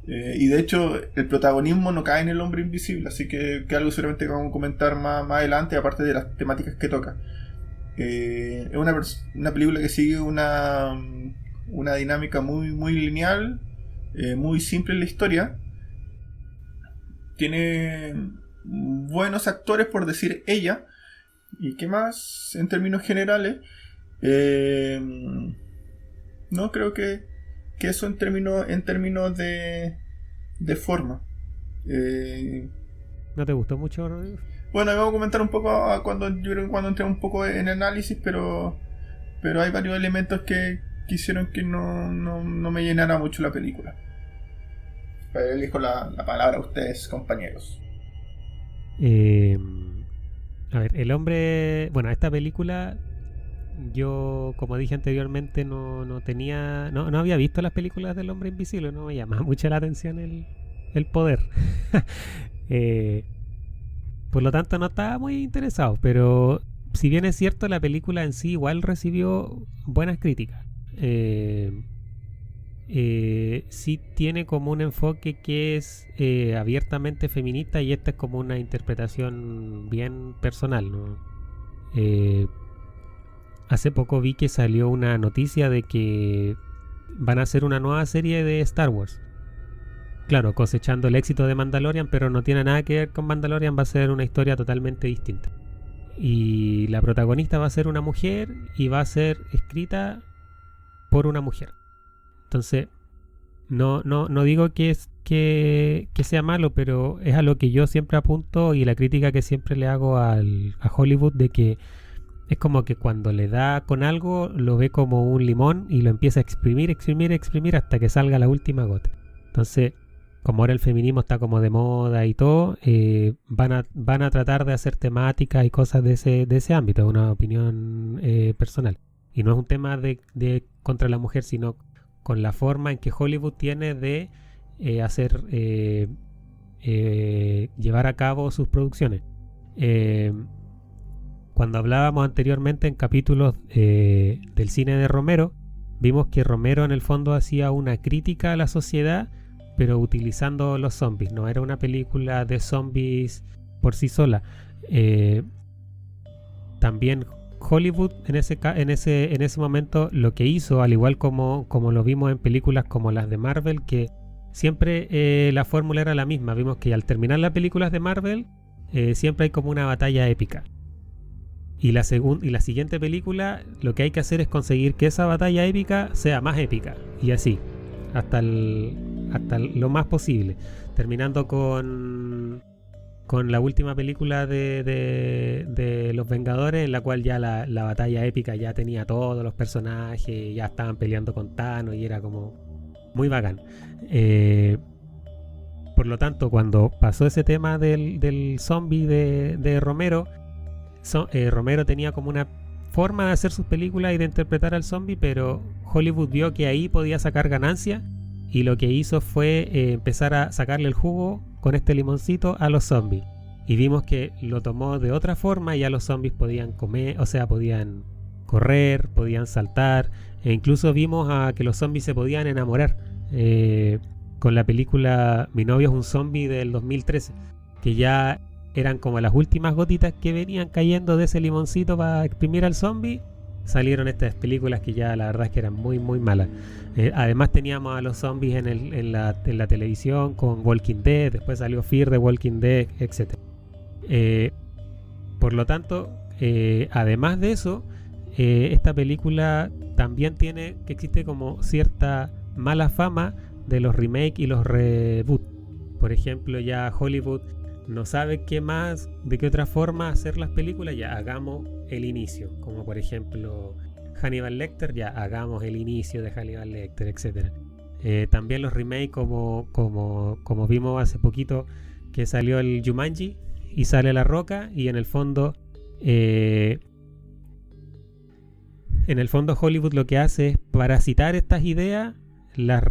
Y de hecho el protagonismo no cae en El Hombre Invisible, así que algo seguramente que vamos a comentar más adelante, aparte de las temáticas que toca. Es una película que sigue una dinámica muy, muy lineal, muy simple en la historia. Tiene buenos actores, por decir ella. ¿Y qué más en términos generales? No creo que eso en términos de forma. ¿No te gustó mucho, Rodrigo? Bueno, vamos a comentar un poco cuando entré un poco en análisis, pero hay varios elementos que hicieron que no me llenara mucho la película. Pero elijo la palabra a ustedes, compañeros. A ver, el hombre... Bueno, esta película, yo, como dije anteriormente, no había visto las películas del Hombre Invisible, no me llama mucho la atención el poder. Por lo tanto, no estaba muy interesado, pero si bien es cierto, la película en sí igual recibió buenas críticas. Sí tiene como un enfoque que es abiertamente feminista, y esta es como una interpretación bien personal, ¿no? Hace poco vi que salió una noticia de que van a hacer una nueva serie de Star Wars. Claro, cosechando el éxito de Mandalorian, pero no tiene nada que ver con Mandalorian, va a ser una historia totalmente distinta. Y la protagonista va a ser una mujer y va a ser escrita por una mujer. Entonces, no digo que sea malo, pero es a lo que yo siempre apunto, y la crítica que siempre le hago a Hollywood, de que es como que cuando le da con algo, lo ve como un limón y lo empieza a exprimir hasta que salga la última gota. Entonces, como ahora el feminismo está como de moda y todo, van a tratar de hacer temáticas y cosas de ese ámbito, es una opinión personal. Y no es un tema de contra la mujer, sino con la forma en que Hollywood tiene de llevar a cabo sus producciones. Cuando hablábamos anteriormente en capítulos del cine de Romero, vimos que Romero en el fondo hacía una crítica a la sociedad, pero utilizando los zombies. No era una película de zombies por sí sola. También Hollywood en ese momento lo que hizo, al igual como lo vimos en películas como las de Marvel, que siempre la fórmula era la misma. Vimos que al terminar las películas de Marvel siempre hay como una batalla épica, y la siguiente película lo que hay que hacer es conseguir que esa batalla épica sea más épica, y así hasta lo más posible, terminando con la última película de Los Vengadores, en la cual ya la batalla épica ya tenía todos los personajes, ya estaban peleando con Thanos y era como muy bacán. Por lo tanto, cuando pasó ese tema del zombie de Romero, Romero tenía como una forma de hacer sus películas y de interpretar al zombie, pero Hollywood vio que ahí podía sacar ganancia, y lo que hizo fue empezar a sacarle el jugo con este limoncito a los zombies. Y vimos que lo tomó de otra forma, y ya los zombies podían comer, o sea, podían correr, podían saltar, e incluso vimos a que los zombies se podían enamorar. Con la película Mi novio es un zombie del 2013, que ya eran como las últimas gotitas que venían cayendo de ese limoncito para exprimir al zombie. Salieron estas películas que ya la verdad es que eran muy muy malas. Además teníamos a los zombies en la televisión con Walking Dead, después salió Fear the Walking Dead, etc. Por lo tanto, además de eso, esta película también existe como cierta mala fama de los remakes y los reboots. por ejemplo, ya Hollywood no sabe qué más, de qué otra forma hacer las películas, ya hagamos el inicio, como por ejemplo Hannibal Lecter, ya hagamos el inicio de Hannibal Lecter, etcétera. También los remakes como vimos hace poquito que salió el Jumanji y sale La Roca, y en el fondo Hollywood lo que hace es parasitar estas ideas, las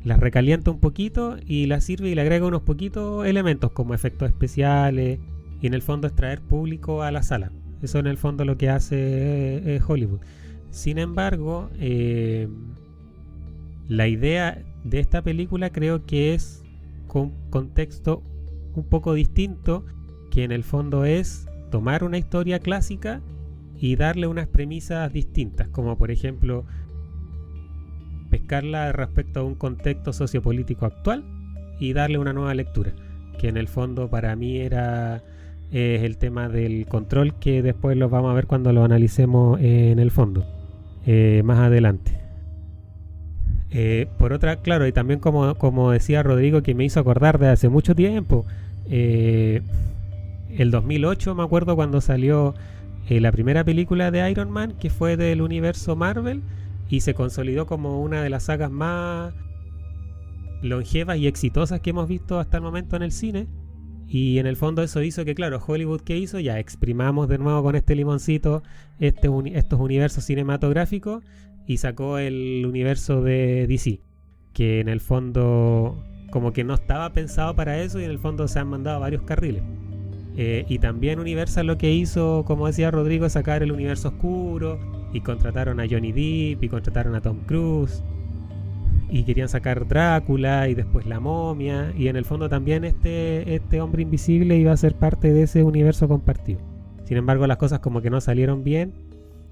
recalienta un poquito y las sirve y le agrega unos poquitos elementos como efectos especiales, y en el fondo es traer público a la sala. Eso en el fondo lo que hace Hollywood. Sin embargo, la idea de esta película creo que es con contexto un poco distinto, que en el fondo es tomar una historia clásica y darle unas premisas distintas, como por ejemplo pescarla respecto a un contexto sociopolítico actual y darle una nueva lectura, que en el fondo para mí era el tema del control, que después lo vamos a ver cuando lo analicemos en el fondo más adelante. Por otra, claro, y también como decía Rodrigo, que me hizo acordar de hace mucho tiempo, el 2008 me acuerdo cuando salió la primera película de Iron Man, que fue del universo Marvel, y se consolidó como una de las sagas más longevas y exitosas que hemos visto hasta el momento en el cine. Y en el fondo eso hizo que, claro, Hollywood, ¿qué hizo? Ya exprimamos de nuevo con este limoncito estos universos cinematográficos, y sacó el universo de DC, que en el fondo como que no estaba pensado para eso, y en el fondo se han mandado varios carriles. Y también Universal lo que hizo, como decía Rodrigo, es sacar el universo oscuro, y contrataron a Johnny Depp y contrataron a Tom Cruise, y querían sacar Drácula y después La Momia, y en el fondo también este hombre invisible iba a ser parte de ese universo compartido. Sin embargo, las cosas como que no salieron bien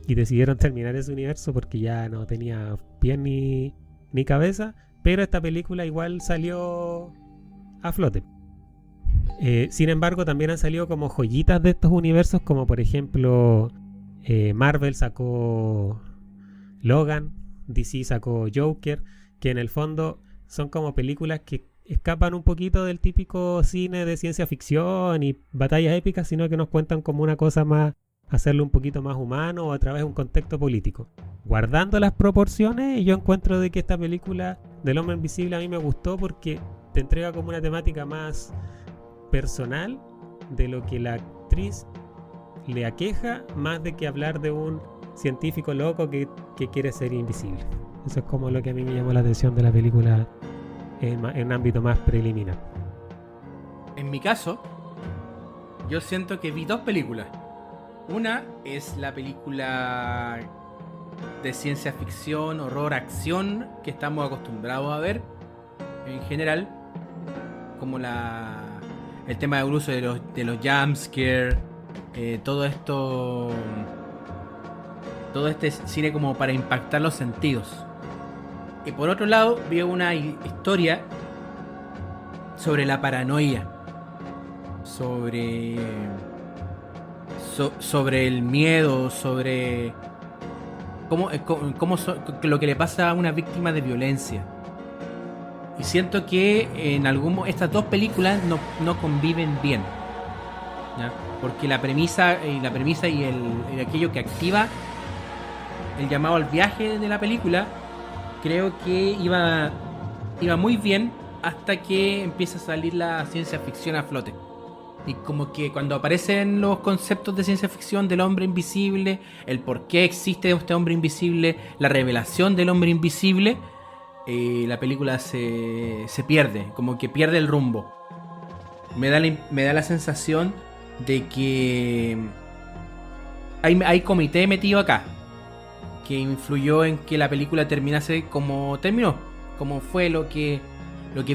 y decidieron terminar ese universo porque ya no tenía pie ni cabeza, pero esta película igual salió a flote. Sin embargo, también han salido como joyitas de estos universos, como por ejemplo Marvel sacó Logan, DC sacó Joker, que en el fondo son como películas que escapan un poquito del típico cine de ciencia ficción y batallas épicas, sino que nos cuentan como una cosa más, hacerlo un poquito más humano o a través de un contexto político. Guardando las proporciones, yo encuentro de que esta película del Hombre Invisible a mí me gustó porque te entrega como una temática más personal de lo que la actriz le aqueja, más de que hablar de un científico loco que quiere ser invisible. Eso es como lo que a mí me llamó la atención de la película en un ámbito más preliminar. En mi caso, yo siento que vi dos películas. Una es la película de ciencia ficción, horror, acción que estamos acostumbrados a ver en general, como el tema del uso de los jumpscares, todo este cine como para impactar los sentidos. Y por otro lado, vi una historia sobre la paranoia, sobre el miedo, sobre cómo lo que le pasa a una víctima de violencia. Y siento que estas dos películas no conviven bien, ¿ya? Porque la premisa y aquello que activa el llamado al viaje de la película, creo que iba muy bien hasta que empieza a salir la ciencia ficción a flote. Y como que cuando aparecen los conceptos de ciencia ficción del hombre invisible, el por qué existe este hombre invisible, la revelación del hombre invisible, la película se pierde, como que pierde el rumbo. Me da la sensación de que hay comité metido acá, que influyó en que la película terminase como terminó, como fue lo que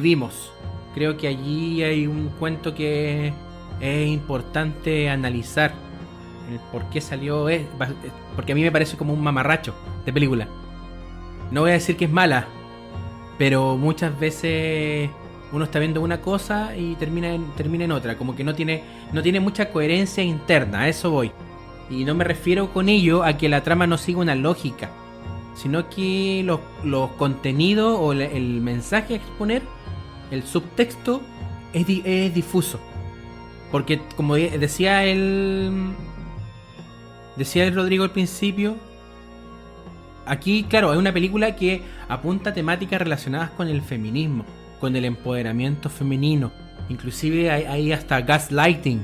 vimos. Creo que allí hay un cuento que es importante analizar, el por qué salió, porque a mí me parece como un mamarracho de película. No voy a decir que es mala, pero muchas veces uno está viendo una cosa y termina en otra, como que no tiene mucha coherencia interna, a eso voy. Y no me refiero con ello a que la trama no siga una lógica, sino que los contenidos o el mensaje a exponer el subtexto es difuso. Porque como decía el Rodrigo al principio, aquí, claro, es una película que apunta a temáticas relacionadas con el feminismo, con el empoderamiento femenino. Inclusive hay hasta gaslighting,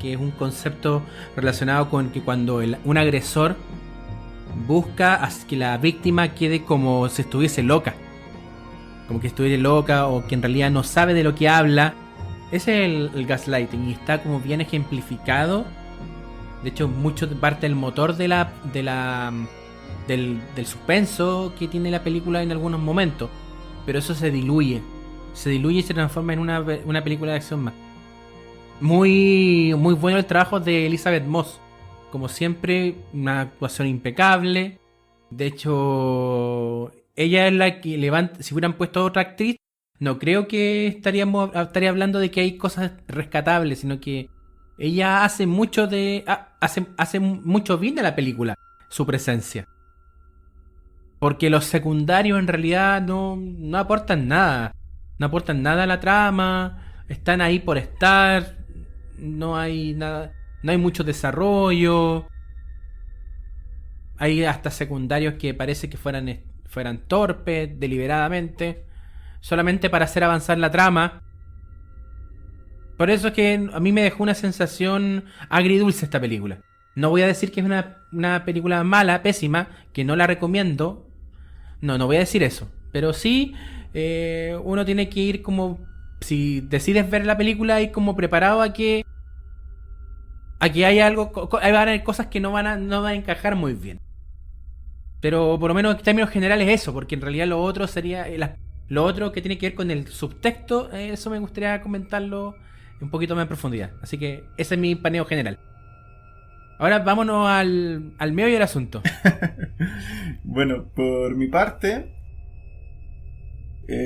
que es un concepto relacionado con que cuando un agresor busca que la víctima quede como si estuviese loca. Como que estuviera loca o que en realidad no sabe de lo que habla. Ese es el gaslighting y está como bien ejemplificado. De hecho, mucho parte del motor del suspenso que tiene la película en algunos momentos. Pero eso se diluye y se transforma en una película de acción más. Muy, muy bueno el trabajo de Elizabeth Moss. Como siempre, una actuación impecable. De hecho, ella es la que levanta. Si hubieran puesto a otra actriz, no creo que estaría hablando de que hay cosas rescatables, sino que ella hace mucho hace mucho bien a la película, su presencia. Porque los secundarios en realidad no aportan nada. No aportan nada a la trama. Están ahí por estar. No hay nada. No hay mucho desarrollo. Hay hasta secundarios que parece que fueran torpes, deliberadamente. Solamente para hacer avanzar la trama. Por eso es que a mí me dejó una sensación agridulce esta película. No voy a decir que es una película mala, pésima, que no la recomiendo. No voy a decir eso. Pero sí, uno tiene que ir como... Si decides ver la película, ir como preparado a que hay algo... Van a haber cosas que no van a encajar muy bien. Pero por lo menos en términos generales eso, porque en realidad lo otro sería... Lo otro que tiene que ver con el subtexto, eso me gustaría comentarlo un poquito más en profundidad. Así que ese es mi paneo general. Ahora vámonos al meollo del asunto. Bueno, por mi parte,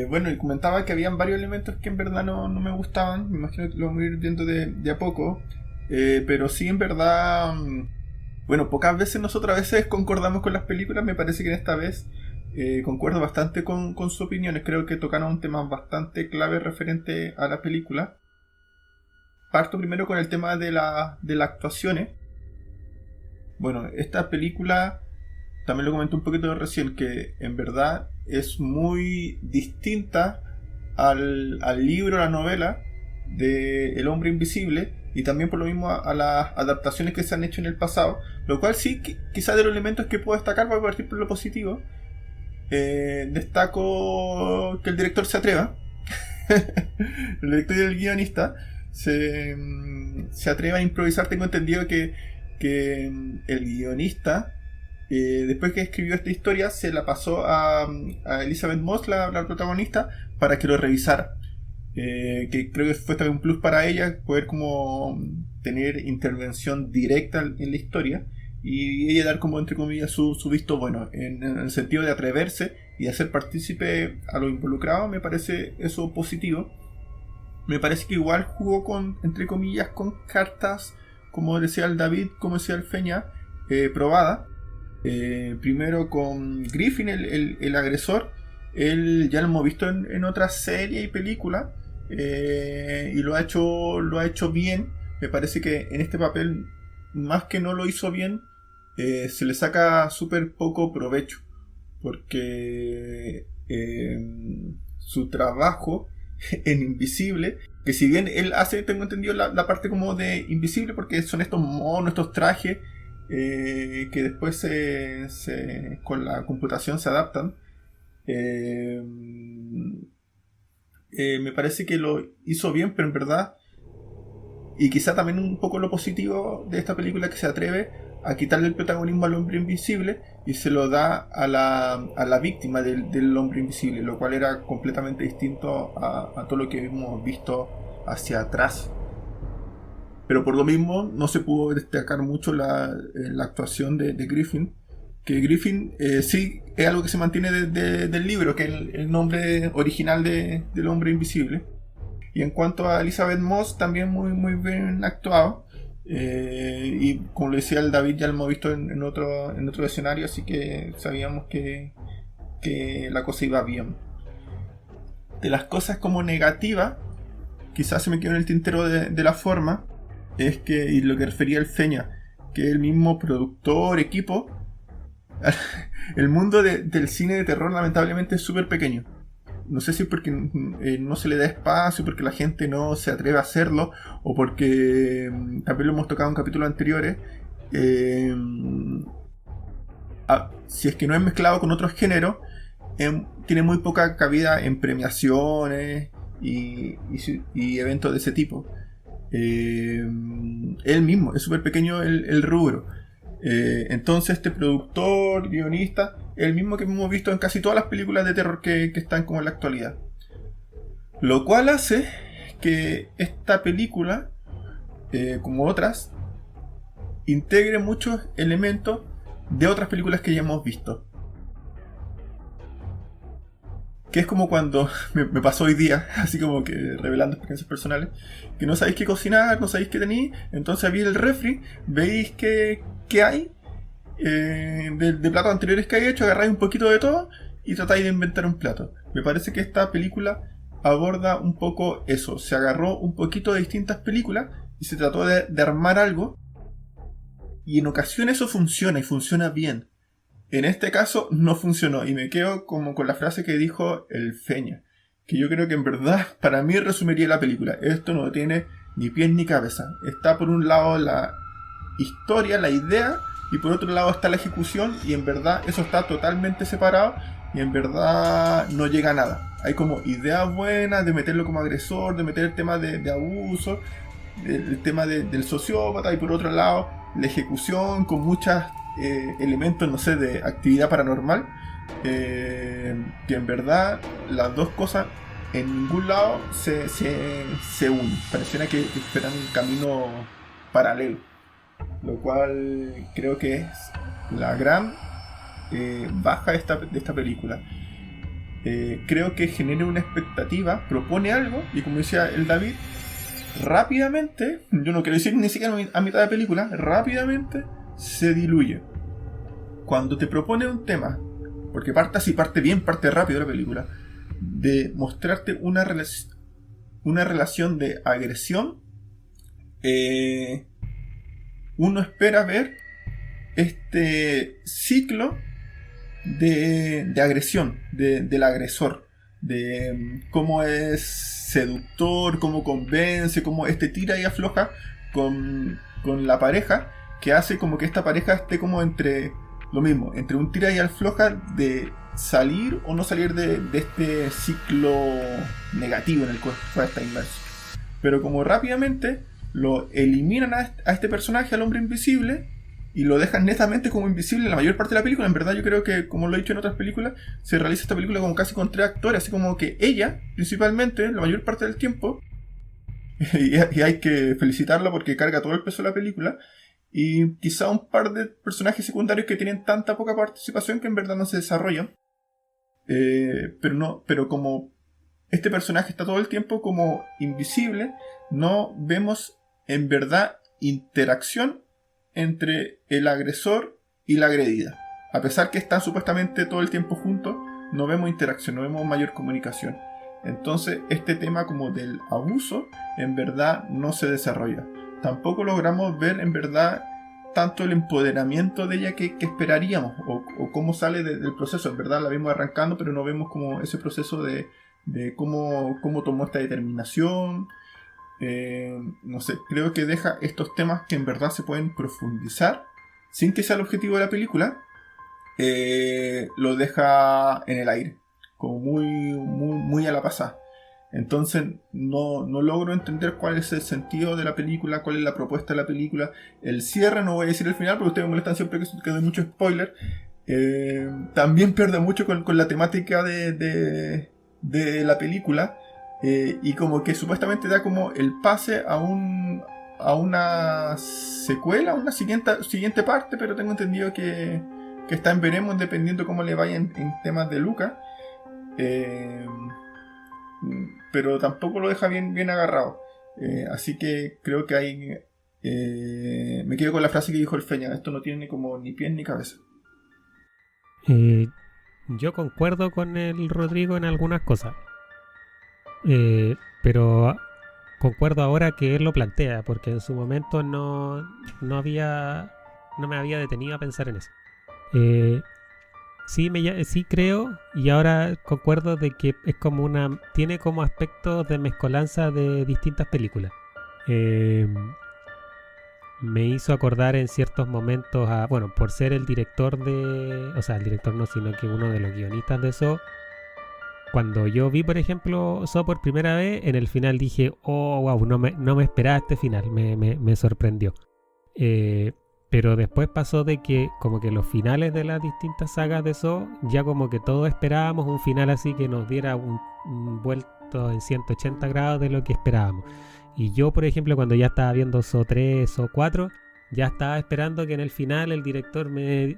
bueno, y comentaba que habían varios elementos que en verdad no me gustaban. Me imagino que lo vamos a ir viendo de a poco. Pero sí, en verdad, bueno, pocas veces nosotros a veces concordamos con las películas. Me parece que en esta vez concuerdo bastante con sus opiniones. Creo que tocaron un tema bastante clave referente a la película. Parto primero con el tema de las actuaciones. Bueno, esta película, también lo comenté un poquito recién, que en verdad es muy distinta al libro, a la novela de El Hombre Invisible, y también por lo mismo a las adaptaciones que se han hecho en el pasado, lo cual sí, quizás de los elementos que puedo destacar, voy a partir por lo positivo. Destaco que el director se atreva, el director y el guionista se atreva a improvisar. Tengo entendido que el guionista, después que escribió esta historia, se la pasó a Elizabeth Moss, la protagonista, para que lo revisara. Que creo que fue también un plus para ella, poder como tener intervención directa en la historia y ella dar como, entre comillas, su visto bueno, en el sentido de atreverse y hacer partícipe a lo involucrado. Me parece eso positivo. Me parece que igual jugó con, entre comillas, con cartas, como decía el David, como decía el Feña, probada. Primero con Griffin, el agresor. Él ya lo hemos visto en otras series y películas, y lo ha hecho bien. Me parece que en este papel, más que no lo hizo bien, se le saca súper poco provecho, porque su trabajo en Invisible, que si bien él hace, tengo entendido, la parte como de Invisible, porque son estos monos, estos trajes que después con la computación se adaptan. Me parece que lo hizo bien, pero en verdad, y quizá también un poco lo positivo de esta película, que se atreve a quitarle el protagonismo al hombre invisible y se lo da a la víctima del hombre invisible, lo cual era completamente distinto a todo lo que hemos visto hacia atrás. Pero por lo mismo no se pudo destacar mucho la actuación de Griffin, que Griffin sí es algo que se mantiene del libro, que es el nombre original del hombre invisible. Y en cuanto a Elizabeth Moss, también muy, muy bien actuado. Y como lo decía el David, ya lo hemos visto en otro escenario, así que sabíamos que la cosa iba bien. de las cosas como negativas, quizás se me quedó en el tintero de la forma, es que, y lo que refería el Feña, que el mismo productor, equipo, el mundo del cine de terror lamentablemente es súper pequeño. No sé si es porque no se le da espacio, porque la gente no se atreve a hacerlo, o porque también lo hemos tocado en capítulos anteriores. Si es que no es mezclado con otros géneros, tiene muy poca cabida en premiaciones y eventos de ese tipo. Él mismo, es súper pequeño el rubro. Entonces este productor, guionista, el mismo que hemos visto en casi todas las películas de terror que están como en la actualidad. Lo cual hace que esta película, como otras, integre muchos elementos de otras películas que ya hemos visto. Que es como cuando me pasó hoy día, así como que revelando experiencias personales, que no sabéis qué cocinar, no sabéis qué tenéis, entonces abrís el refri, veis qué hay de platos anteriores que hay hecho, agarráis un poquito de todo y tratáis de inventar un plato. Me parece que esta película aborda un poco eso, se agarró un poquito de distintas películas y se trató de armar algo, y en ocasiones eso funciona y funciona bien. En este caso no funcionó y me quedo como con la frase que dijo el Feña, que yo creo que en verdad para mí resumiría la película. Esto no tiene ni pies ni cabeza. Está por un lado la historia, la idea, y por otro lado está la ejecución, y en verdad eso está totalmente separado y en verdad no llega a nada. Hay como ideas buenas de meterlo como agresor, de meter el tema de abuso, el tema del sociópata, y por otro lado la ejecución con muchas elementos, no sé, de actividad paranormal, que en verdad las dos cosas en ningún lado se unen. Pareciera que esperan un camino paralelo, lo cual creo que es la gran baja de esta película. Creo que genera una expectativa, propone algo, y como decía el David, rápidamente, yo no quiero decir ni siquiera a mitad de película, rápidamente se diluye. Cuando te propone un tema, porque parte así, parte bien, parte rápido la película, de mostrarte una relación de agresión, uno espera ver este ciclo de agresión del agresor, de cómo es seductor, cómo convence, cómo tira y afloja con la pareja, que hace como que esta pareja esté como entre lo mismo, entre un tira y afloja de salir o no salir de este ciclo negativo en el cual está inmerso. Pero como rápidamente lo eliminan a este personaje, al hombre invisible, y lo dejan netamente como invisible la mayor parte de la película. En verdad yo creo que, como lo he dicho en otras películas, se realiza esta película como casi con 3 actores, así como que ella, principalmente, la mayor parte del tiempo, y hay que felicitarla porque carga todo el peso de la película, y quizá un par de personajes secundarios que tienen tanta poca participación que en verdad no se desarrollan, pero como este personaje está todo el tiempo como invisible, no vemos en verdad interacción entre el agresor y la agredida. A pesar que están supuestamente todo el tiempo juntos, no vemos interacción, no vemos mayor comunicación. Entonces este tema como del abuso en verdad no se desarrolla. Tampoco logramos ver en verdad tanto el empoderamiento de ella que esperaríamos, o cómo sale del proceso. En verdad la vimos arrancando, pero no vemos como ese proceso de cómo tomó esta determinación. No sé, creo que deja estos temas que en verdad se pueden profundizar sin que sea el objetivo de la película, lo deja en el aire, como muy a la pasada. Entonces no logro entender cuál es el sentido de la película, cuál es la propuesta de la película. El cierre, no voy a decir el final porque ustedes me molestan siempre que doy mucho spoiler. También pierde mucho con la temática de la película, y como que supuestamente da como el pase a una secuela, a una siguiente parte, pero tengo entendido que está en veremos dependiendo cómo le vaya en temas de Luca. Pero tampoco lo deja bien agarrado. Así que creo que hay... me quedo con la frase que dijo el Feña: esto no tiene como ni pies ni cabeza. Yo concuerdo con el Rodrigo en algunas cosas. Pero concuerdo ahora que él lo plantea, porque en su momento no me había detenido a pensar en eso. Sí creo, y ahora concuerdo de que es como tiene como aspectos de mezcolanza de distintas películas. Me hizo acordar en ciertos momentos bueno, por ser el director o sea, el director no, sino que uno de los guionistas de Saw. Cuando yo vi, por ejemplo, Saw por primera vez, en el final dije, oh, wow, no me esperaba este final, me sorprendió. Pero después pasó de que como que los finales de las distintas sagas de Saw, ya como que todos esperábamos un final así que nos diera un vuelto en 180 grados de lo que esperábamos. Y yo, por ejemplo, cuando ya estaba viendo Saw 3, Saw 4, ya estaba esperando que en el final el director me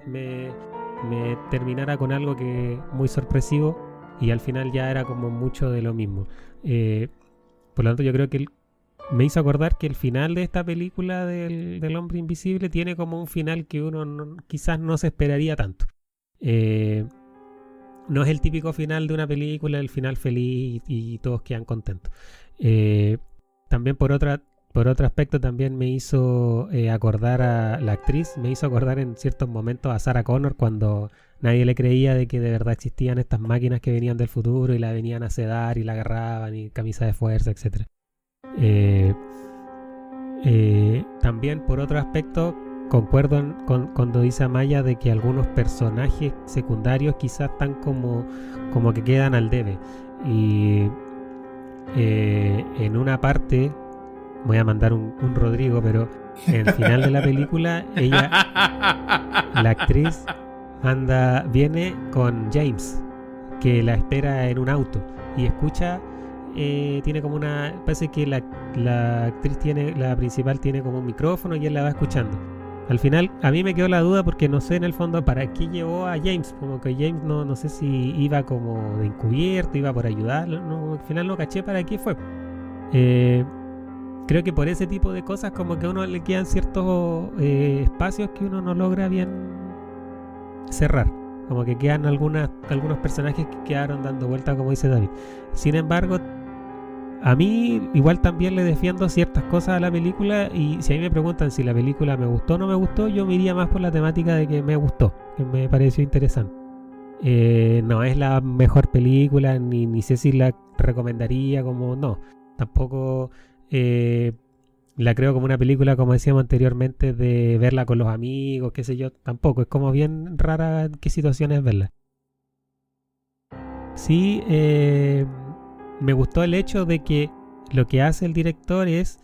terminara con algo que muy sorpresivo, y al final ya era como mucho de lo mismo. Por lo tanto, yo creo que me hizo acordar que el final de esta película del Hombre Invisible tiene como un final que uno quizás no se esperaría tanto. No es el típico final de una película, el final feliz y todos quedan contentos. También por otro aspecto también me hizo acordar a la actriz, me hizo acordar en ciertos momentos a Sarah Connor cuando nadie le creía de que de verdad existían estas máquinas que venían del futuro y la venían a sedar y la agarraban y camisa de fuerza, etc. También por otro aspecto concuerdo cuando dice Amaya de que algunos personajes secundarios quizás están como que quedan al debe, y en una parte voy a mandar un Rodrigo, pero en el final de la película la actriz viene con James, que la espera en un auto y escucha, tiene como parece que la actriz la principal tiene como un micrófono y él la va escuchando. Al final a mí me quedó la duda porque no sé en el fondo para qué llevó a James, como que James no sé si iba como de encubierto, iba por ayudarlo, al final no caché para qué fue. Creo que por ese tipo de cosas como que a uno le quedan ciertos espacios que uno no logra bien cerrar, como que quedan algunos personajes que quedaron dando vueltas, como dice David. Sin embargo, a mí igual también le defiendo ciertas cosas a la película, y si a mí me preguntan si la película me gustó o no me gustó, yo me iría más por la temática de que me gustó, que me pareció interesante. No es la mejor película, ni sé si la recomendaría, como no, tampoco la creo como una película, como decíamos anteriormente, de verla con los amigos, qué sé yo, tampoco, es como bien rara en qué situaciones verla. Sí, me gustó el hecho de que lo que hace el director es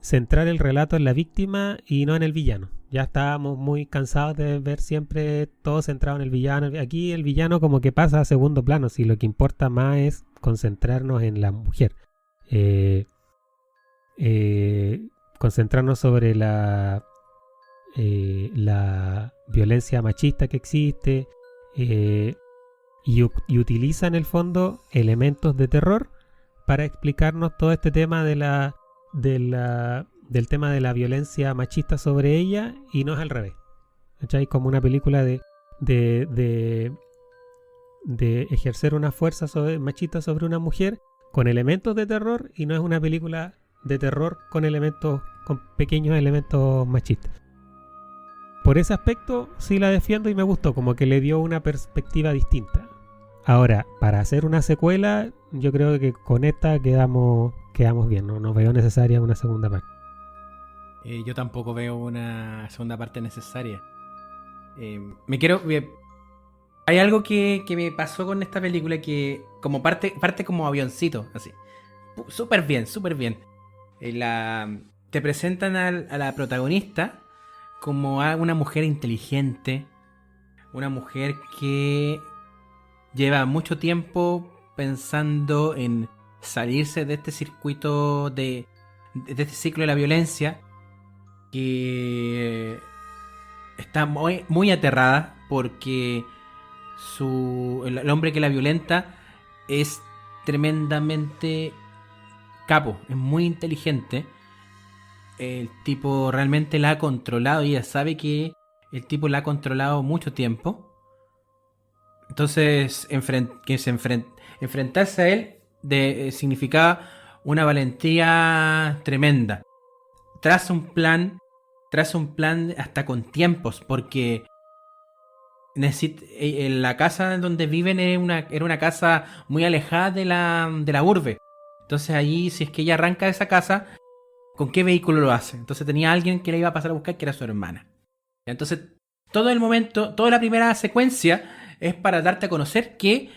centrar el relato en la víctima y no en el villano. Ya estábamos muy cansados de ver siempre todo centrado en el villano. Aquí el villano como que pasa a segundo plano, si lo que importa más es concentrarnos en la mujer. Concentrarnos sobre la violencia machista que existe, y utiliza en el fondo elementos de terror para explicarnos todo este tema del tema de la violencia machista sobre ella, y no es al revés, ¿cachai? Como una película de ejercer una fuerza machista sobre una mujer con elementos de terror, y no es una película de terror con pequeños elementos machistas. Por ese aspecto sí la defiendo y me gustó, como que le dio una perspectiva distinta. Ahora, para hacer una secuela, yo creo que con esta quedamos bien, no veo necesaria una segunda parte. Yo tampoco veo una segunda parte necesaria. Hay algo que me pasó con esta película que como parte como avioncito, así. Súper bien, súper bien. Te presentan a la protagonista como a una mujer inteligente, una mujer que lleva mucho tiempo pensando en salirse de este circuito de este ciclo de la violencia, que está muy, muy aterrada porque el hombre que la violenta es tremendamente capo, es muy inteligente. El tipo realmente la ha controlado y ella sabe que el tipo la ha controlado mucho tiempo. Entonces enfrentarse a él significaba una valentía tremenda. Traza un plan hasta con tiempos, porque en la casa donde viven era una casa muy alejada de la urbe. Entonces allí, si es que ella arranca de esa casa, ¿con qué vehículo lo hace? Entonces tenía alguien que le iba a pasar a buscar, que era su hermana. Entonces todo el momento, toda la primera secuencia es para darte a conocer que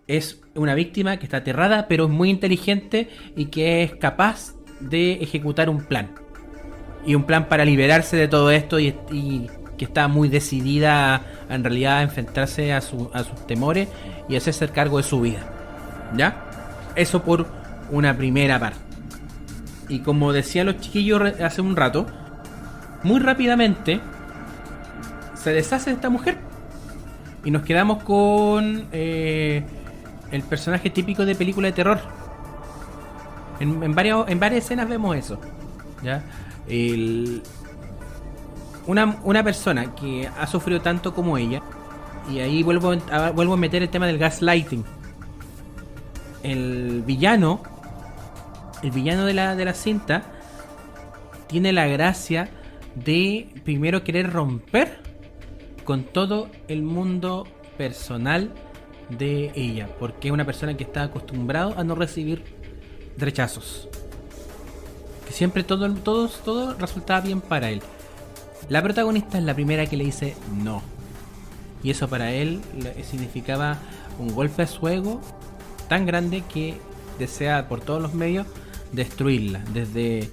es una víctima que está aterrada, pero es muy inteligente y que es capaz de ejecutar un plan. Y un plan para liberarse de todo esto y que está muy decidida en realidad a enfrentarse a sus temores y hacerse cargo de su vida. ¿Ya? Eso por una primera parte. Y como decían los chiquillos hace un rato, muy rápidamente se deshace de esta mujer. Y nos quedamos con el personaje típico de película de terror. En varias escenas vemos eso. ¿Ya? Una persona que ha sufrido tanto como ella, y ahí vuelvo a meter el tema del gaslighting. El villano de la cinta tiene la gracia de primero querer romper con todo el mundo personal de ella, porque es una persona que está acostumbrado a no recibir rechazos, que siempre todo resultaba bien para él. La protagonista es la primera que le dice no, y eso para él significaba un golpe a su ego tan grande que desea por todos los medios destruirla, desde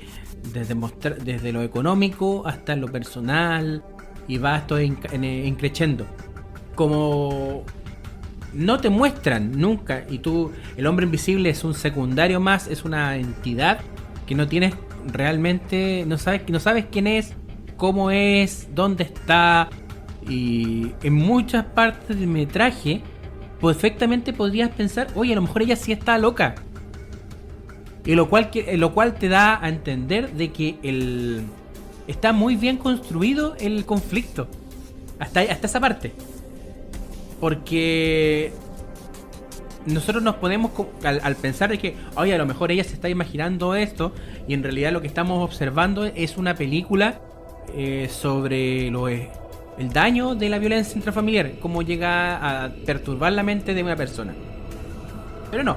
lo económico hasta lo personal, y va esto increciendo. Como no te muestran nunca, y el hombre invisible es un secundario más, es una entidad que no tienes realmente, no sabes quién es, cómo es, dónde está, y en muchas partes del metraje perfectamente podrías pensar, oye, a lo mejor ella sí está loca, y lo cual te da a entender de que está muy bien construido el conflicto hasta esa parte, porque nosotros nos ponemos al pensar de que, oye, a lo mejor ella se está imaginando esto, y en realidad lo que estamos observando es una película sobre el daño de la violencia intrafamiliar, cómo llega a perturbar la mente de una persona. Pero no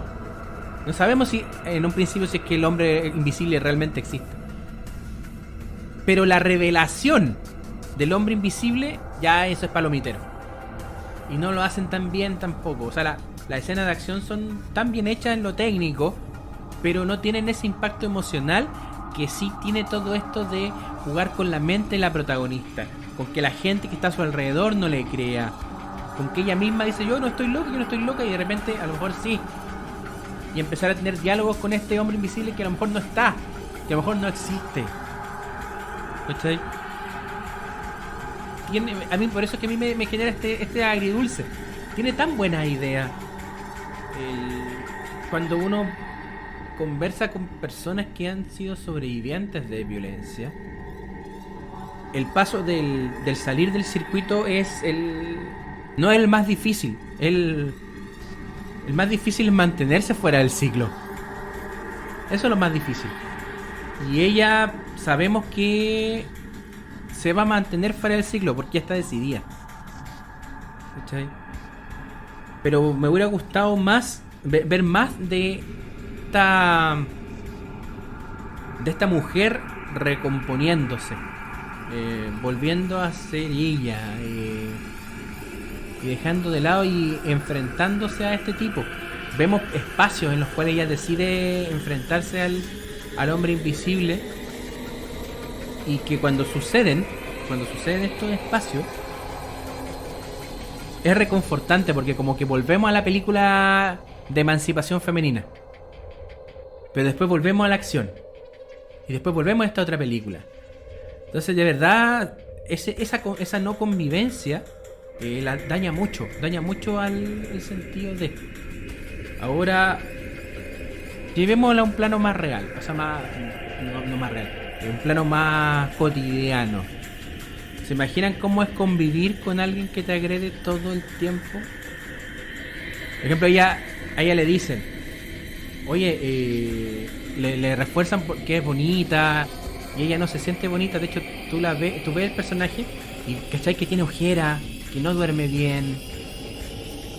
sabemos si en un principio si es que el hombre invisible realmente existe. Pero la revelación del hombre invisible, ya eso es palomitero. Y no lo hacen tan bien tampoco. O sea, las escenas de acción son tan bien hechas en lo técnico, pero no tienen ese impacto emocional que sí tiene todo esto de jugar con la mente de la protagonista. Con que la gente que está a su alrededor no le crea. Con que ella misma dice, yo no estoy loca, y de repente a lo mejor sí. Y empezar a tener diálogos con este hombre invisible que a lo mejor no está, que a lo mejor no existe. ¿Cachai? A mí, por eso es que a mí me genera este agridulce. Tiene tan buena idea. Cuando uno conversa con personas que han sido sobrevivientes de violencia, el paso del salir del circuito no es el más difícil. El más difícil es mantenerse fuera del ciclo. Eso es lo más difícil. Y ella sabemos que se va a mantener fuera del ciclo porque ya está decidida. ¿Cachai? Pero me hubiera gustado más ver más de esta mujer recomponiéndose, volviendo a ser ella, y dejando de lado y enfrentándose a este tipo. Vemos espacios en los cuales ella decide enfrentarse al hombre invisible, y que cuando suceden estos espacios es reconfortante, porque como que volvemos a la película de emancipación femenina, pero después volvemos a la acción y después volvemos a esta otra película. Entonces de verdad esa no convivencia la daña mucho al sentido de ahora. Llevémosla a un plano más real, o sea, no más real, un plano más cotidiano. ¿Se imaginan cómo es convivir con alguien que te agrede todo el tiempo? Por ejemplo, a ella le dicen, oye, le refuerzan porque es bonita y ella no se siente bonita. De hecho, tú ves el personaje y cachai que tiene ojera, que no duerme bien,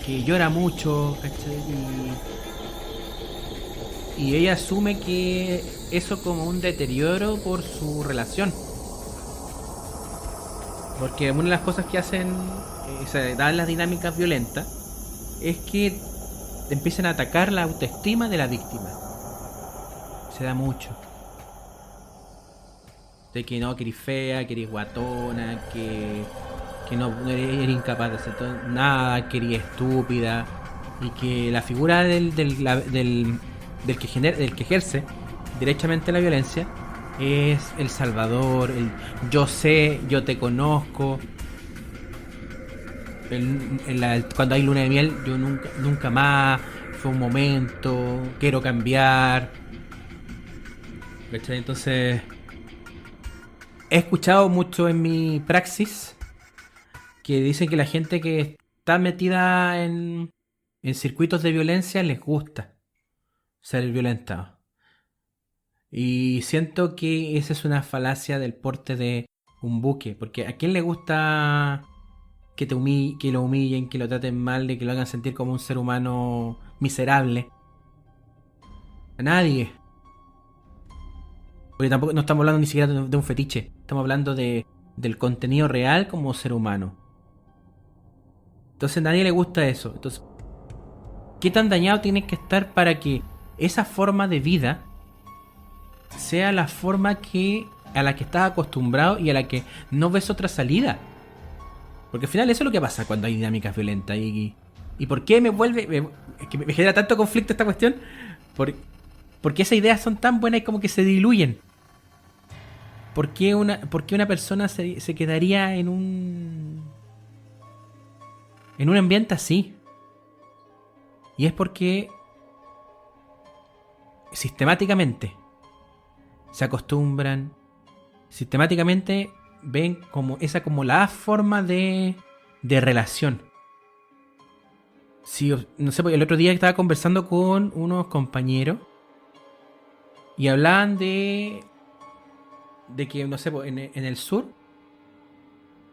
que llora mucho, ¿cachai? Y ella asume que eso como un deterioro por su relación. Porque una de las cosas que hacen, se dan las dinámicas violentas, es que empiezan a atacar la autoestima de la víctima. Se da mucho. De que no, que eres fea, que eres guatona, que no eres incapaz de hacer nada, que eres estúpida. Y que la figura del que ejerce derechamente la violencia es el salvador, el yo sé, yo te conozco. Cuando hay luna de miel, yo nunca más, fue un momento, quiero cambiar. ¿Cachai? Entonces, he escuchado mucho en mi praxis que dicen que la gente que está metida en circuitos de violencia les gusta ser violentado. Y siento que esa es una falacia del porte de un buque. Porque ¿a quién le gusta que lo humillen, que lo traten mal, de que lo hagan sentir como un ser humano miserable? A nadie. Porque tampoco no estamos hablando ni siquiera de un fetiche. Estamos hablando del contenido real como ser humano. Entonces a nadie le gusta eso. Entonces, ¿qué tan dañado tienes que estar para que esa forma de vida sea la forma a la que estás acostumbrado y a la que no ves otra salida? Porque al final eso es lo que pasa cuando hay dinámicas violentas. ¿Y por qué me genera tanto conflicto esta cuestión? Porque esas ideas son tan buenas y como que se diluyen. ¿Por qué una persona se quedaría en un ambiente así? Y es porque sistemáticamente se acostumbran, sistemáticamente ven como esa como la forma de relación. Sí, no sé, el otro día estaba conversando con unos compañeros y hablaban de que, no sé, en el sur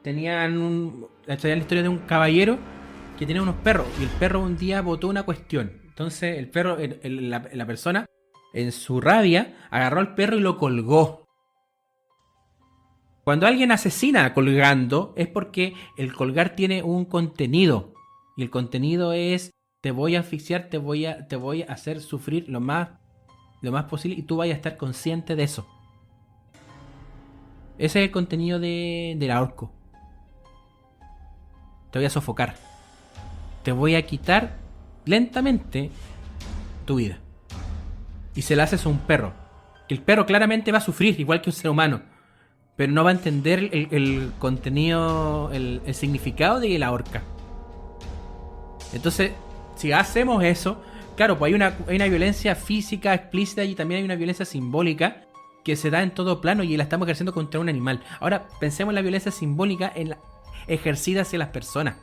tenían la historia de un caballero que tenía unos perros y el perro un día botó una cuestión. Entonces el perro, la persona, en su rabia, agarró al perro y lo colgó. Cuando alguien asesina colgando es porque el colgar tiene un contenido. Y el contenido es: te voy a asfixiar, te voy a hacer sufrir lo más posible y tú vayas a estar consciente de eso. Ese es el contenido del ahorco. Te voy a sofocar. Te voy a quitar lentamente tu vida. Y se la haces a un perro. Que el perro claramente va a sufrir igual que un ser humano, pero no va a entender el contenido, el significado de la horca. Entonces, si hacemos eso, claro, pues hay una violencia física explícita y también hay una violencia simbólica que se da en todo plano y la estamos ejerciendo contra un animal. Ahora, pensemos en la violencia simbólica ejercida hacia las personas.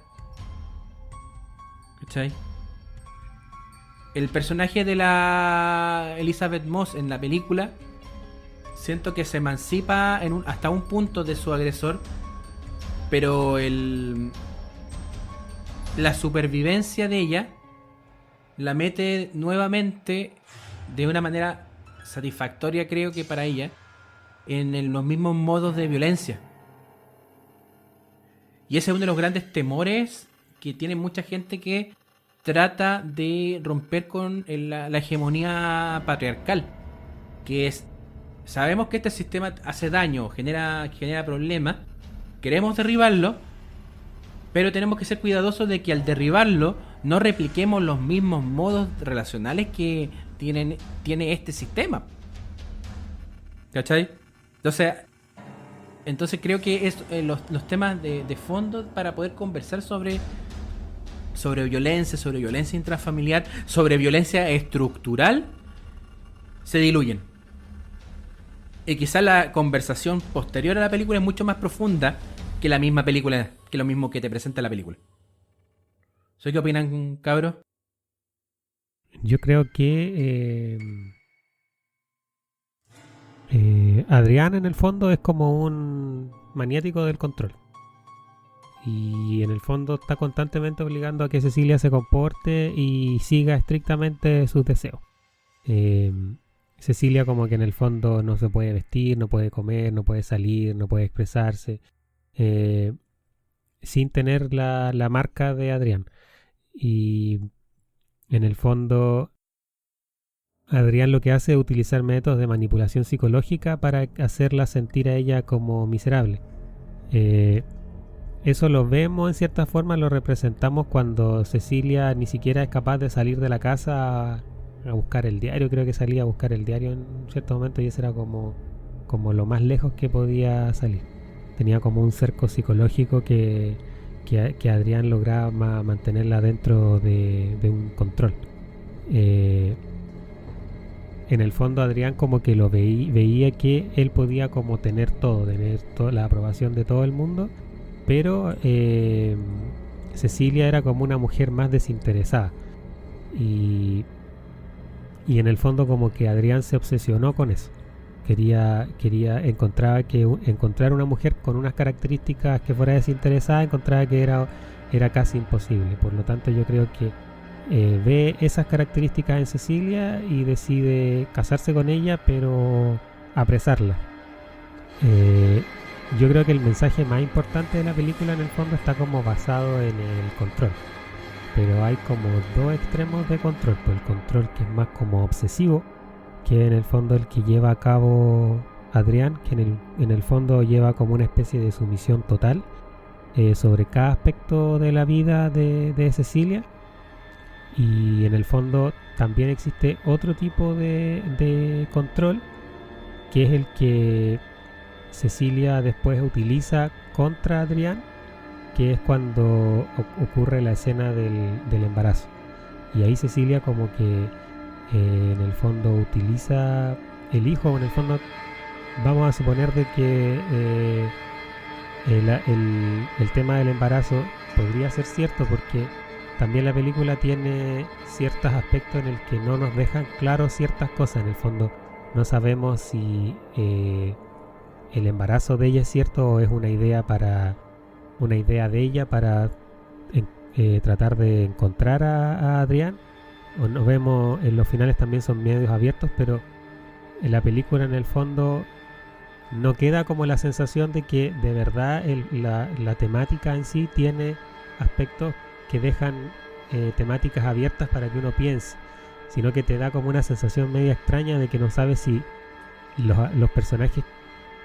¿Cachai? El personaje de la Elizabeth Moss en la película, siento que se emancipa hasta un punto de su agresor, pero la supervivencia de ella la mete nuevamente de una manera satisfactoria, creo que para ella, en los mismos modos de violencia. Y ese es uno de los grandes temores que tiene mucha gente que trata de romper con la hegemonía patriarcal, que es: sabemos que este sistema hace daño, genera problemas, queremos derribarlo, pero tenemos que ser cuidadosos de que al derribarlo no repliquemos los mismos modos relacionales que tiene este sistema. ¿Cachai? Entonces creo que es los temas de fondo para poder conversar sobre violencia intrafamiliar, sobre violencia estructural, se diluyen. Y quizás la conversación posterior a la película es mucho más profunda que la misma película, que lo mismo que te presenta la película. ¿Qué opinan, cabros? Yo creo que Adrián en el fondo es como un maniático del control. Y en el fondo está constantemente obligando a que Cecilia se comporte y siga estrictamente sus deseos. Cecilia como que en el fondo no se puede vestir, no puede comer, no puede salir, no puede expresarse, sin tener la marca de Adrián. Y en el fondo Adrián lo que hace es utilizar métodos de manipulación psicológica para hacerla sentir a ella como miserable. Eso lo vemos en cierta forma, lo representamos cuando Cecilia ni siquiera es capaz de salir de la casa a buscar el diario. Creo que salía a buscar el diario en cierto momento y ese era como lo más lejos que podía salir. Tenía como un cerco psicológico que Adrián lograba mantenerla dentro de un control. En el fondo Adrián como que lo veía que él podía como tener toda la aprobación de todo el mundo, pero Cecilia era como una mujer más desinteresada y en el fondo como que Adrián se obsesionó con eso. Encontrar una mujer con unas características que fuera desinteresada, encontraba que era casi imposible. Por lo tanto yo creo que ve esas características en Cecilia y decide casarse con ella, pero apresarla. Yo creo que el mensaje más importante de la película en el fondo está como basado en el control. Pero hay como dos extremos de control. Pues el control que es más como obsesivo, que en el fondo el que lleva a cabo Adrián, que en el fondo lleva como una especie de sumisión total sobre cada aspecto de la vida de Cecilia. Y en el fondo también existe otro tipo de control, que es el que Cecilia después utiliza contra Adrián, que es cuando ocurre la escena del embarazo. Y ahí Cecilia como que en el fondo utiliza el hijo. En el fondo vamos a suponer de que el tema del embarazo podría ser cierto, porque también la película tiene ciertos aspectos en el que no nos dejan claro ciertas cosas. En el fondo no sabemos si el embarazo de ella es cierto o es una idea de ella para tratar de encontrar a Adrián. O nos vemos en los finales también son medios abiertos, pero en la película en el fondo no queda como la sensación de que de verdad la temática en sí tiene aspectos que dejan temáticas abiertas para que uno piense, sino que te da como una sensación media extraña de que no sabes si los personajes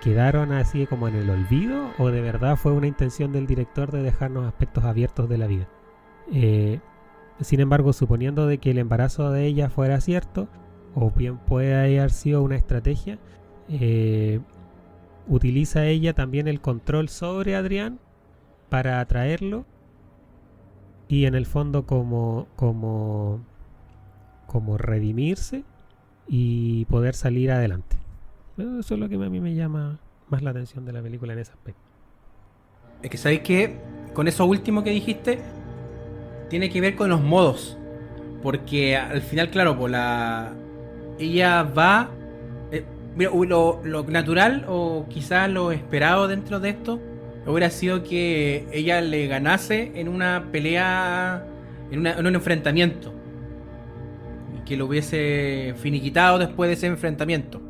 quedaron así como en el olvido o de verdad fue una intención del director de dejarnos aspectos abiertos de la vida. Sin embargo, suponiendo de que el embarazo de ella fuera cierto, o bien puede haber sido una estrategia, utiliza ella también el control sobre Adrián para atraerlo y en el fondo como redimirse y poder salir adelante. Eso es lo que a mí me llama más la atención de la película en ese aspecto. Es que sabéis que con eso último que dijiste tiene que ver con los modos, porque al final, claro, pues ella va mira, lo natural o quizás lo esperado dentro de esto hubiera sido que ella le ganase en una pelea, en un enfrentamiento, que lo hubiese finiquitado después de ese enfrentamiento.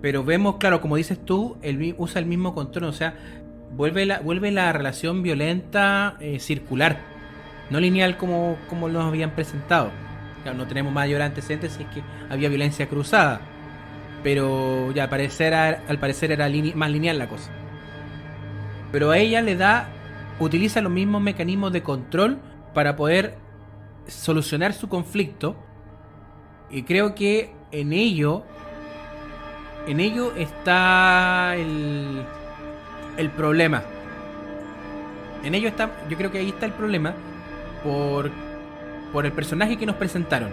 Pero vemos, claro, como dices tú, usa el mismo control, o sea, vuelve la relación violenta circular, no lineal como nos habían presentado. Claro, no tenemos mayor antecedentes si es que había violencia cruzada, pero ya al parecer era más lineal la cosa. Pero a ella utiliza los mismos mecanismos de control para poder solucionar su conflicto, y creo que en ello está el problema. Yo creo que ahí está el problema por el personaje que nos presentaron.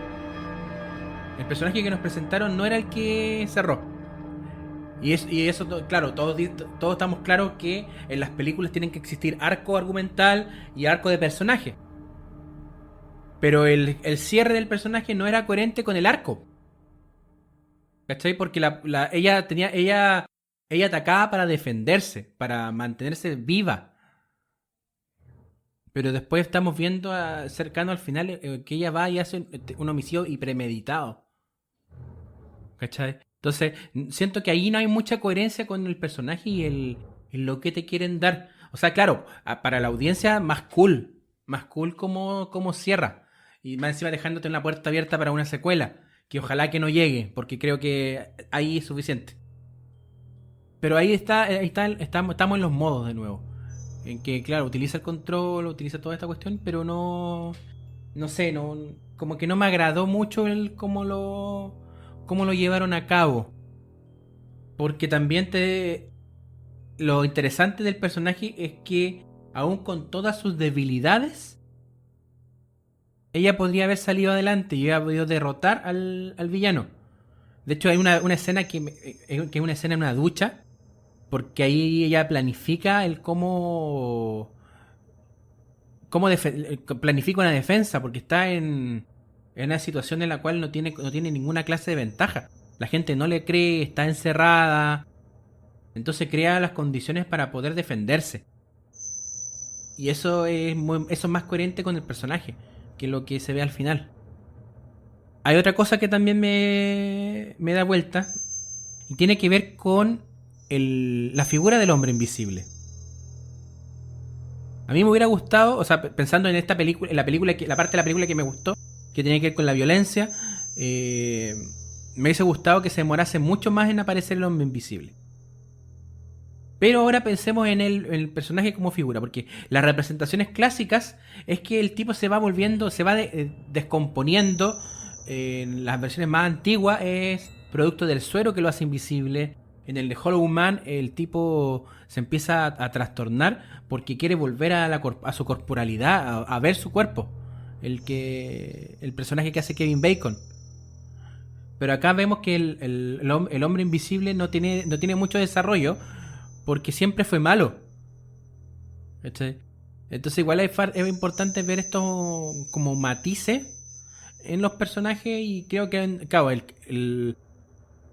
El personaje que nos presentaron no era el que cerró. Y eso, claro, todos estamos claros que en las películas tienen que existir arco argumental y arco de personaje. Pero el cierre del personaje no era coherente con el arco. ¿Cachai? Porque ella atacaba para defenderse, para mantenerse viva. Pero después estamos viendo cercano al final que ella va y hace un homicidio y premeditado. ¿Cachai? Entonces, siento que ahí no hay mucha coherencia con el personaje y lo que te quieren dar. O sea, claro, para la audiencia más cool como cierra. Y más encima dejándote una puerta abierta para una secuela, que ojalá que no llegue, porque creo que ahí es suficiente. Pero ahí estamos en los modos de nuevo. En que, claro, utiliza el control, utiliza toda esta cuestión, pero no sé, como que no me agradó mucho cómo lo llevaron a cabo. Porque también lo interesante del personaje es que, aún con todas sus debilidades, ella podría haber salido adelante y haber podido derrotar al villano. De hecho, hay una escena que es una escena en una ducha, porque ahí ella planifica el cómo planifica una defensa, porque está en una situación en la cual no tiene ninguna clase de ventaja. La gente no le cree, está encerrada. Entonces crea las condiciones para poder defenderse. Y eso es más coherente con el personaje que lo que se ve al final. Hay otra cosa que también me da vuelta, y tiene que ver con la figura del hombre invisible. A mí me hubiera gustado, o sea, pensando en esta película, la parte de la película que me gustó, que tenía que ver con la violencia, me hubiese gustado que se demorase mucho más en aparecer el hombre invisible. Pero ahora pensemos en el personaje como figura, porque las representaciones clásicas es que el tipo se va volviendo, se va descomponiendo. En las versiones más antiguas es producto del suero que lo hace invisible. En el de Hollow Man el tipo se empieza a trastornar porque quiere volver a su corporalidad, a ver su cuerpo. El personaje que hace Kevin Bacon. Pero acá vemos que el hombre invisible no tiene mucho desarrollo, porque siempre fue malo. Entonces igual es importante ver estos como matices en los personajes, y creo que, claro,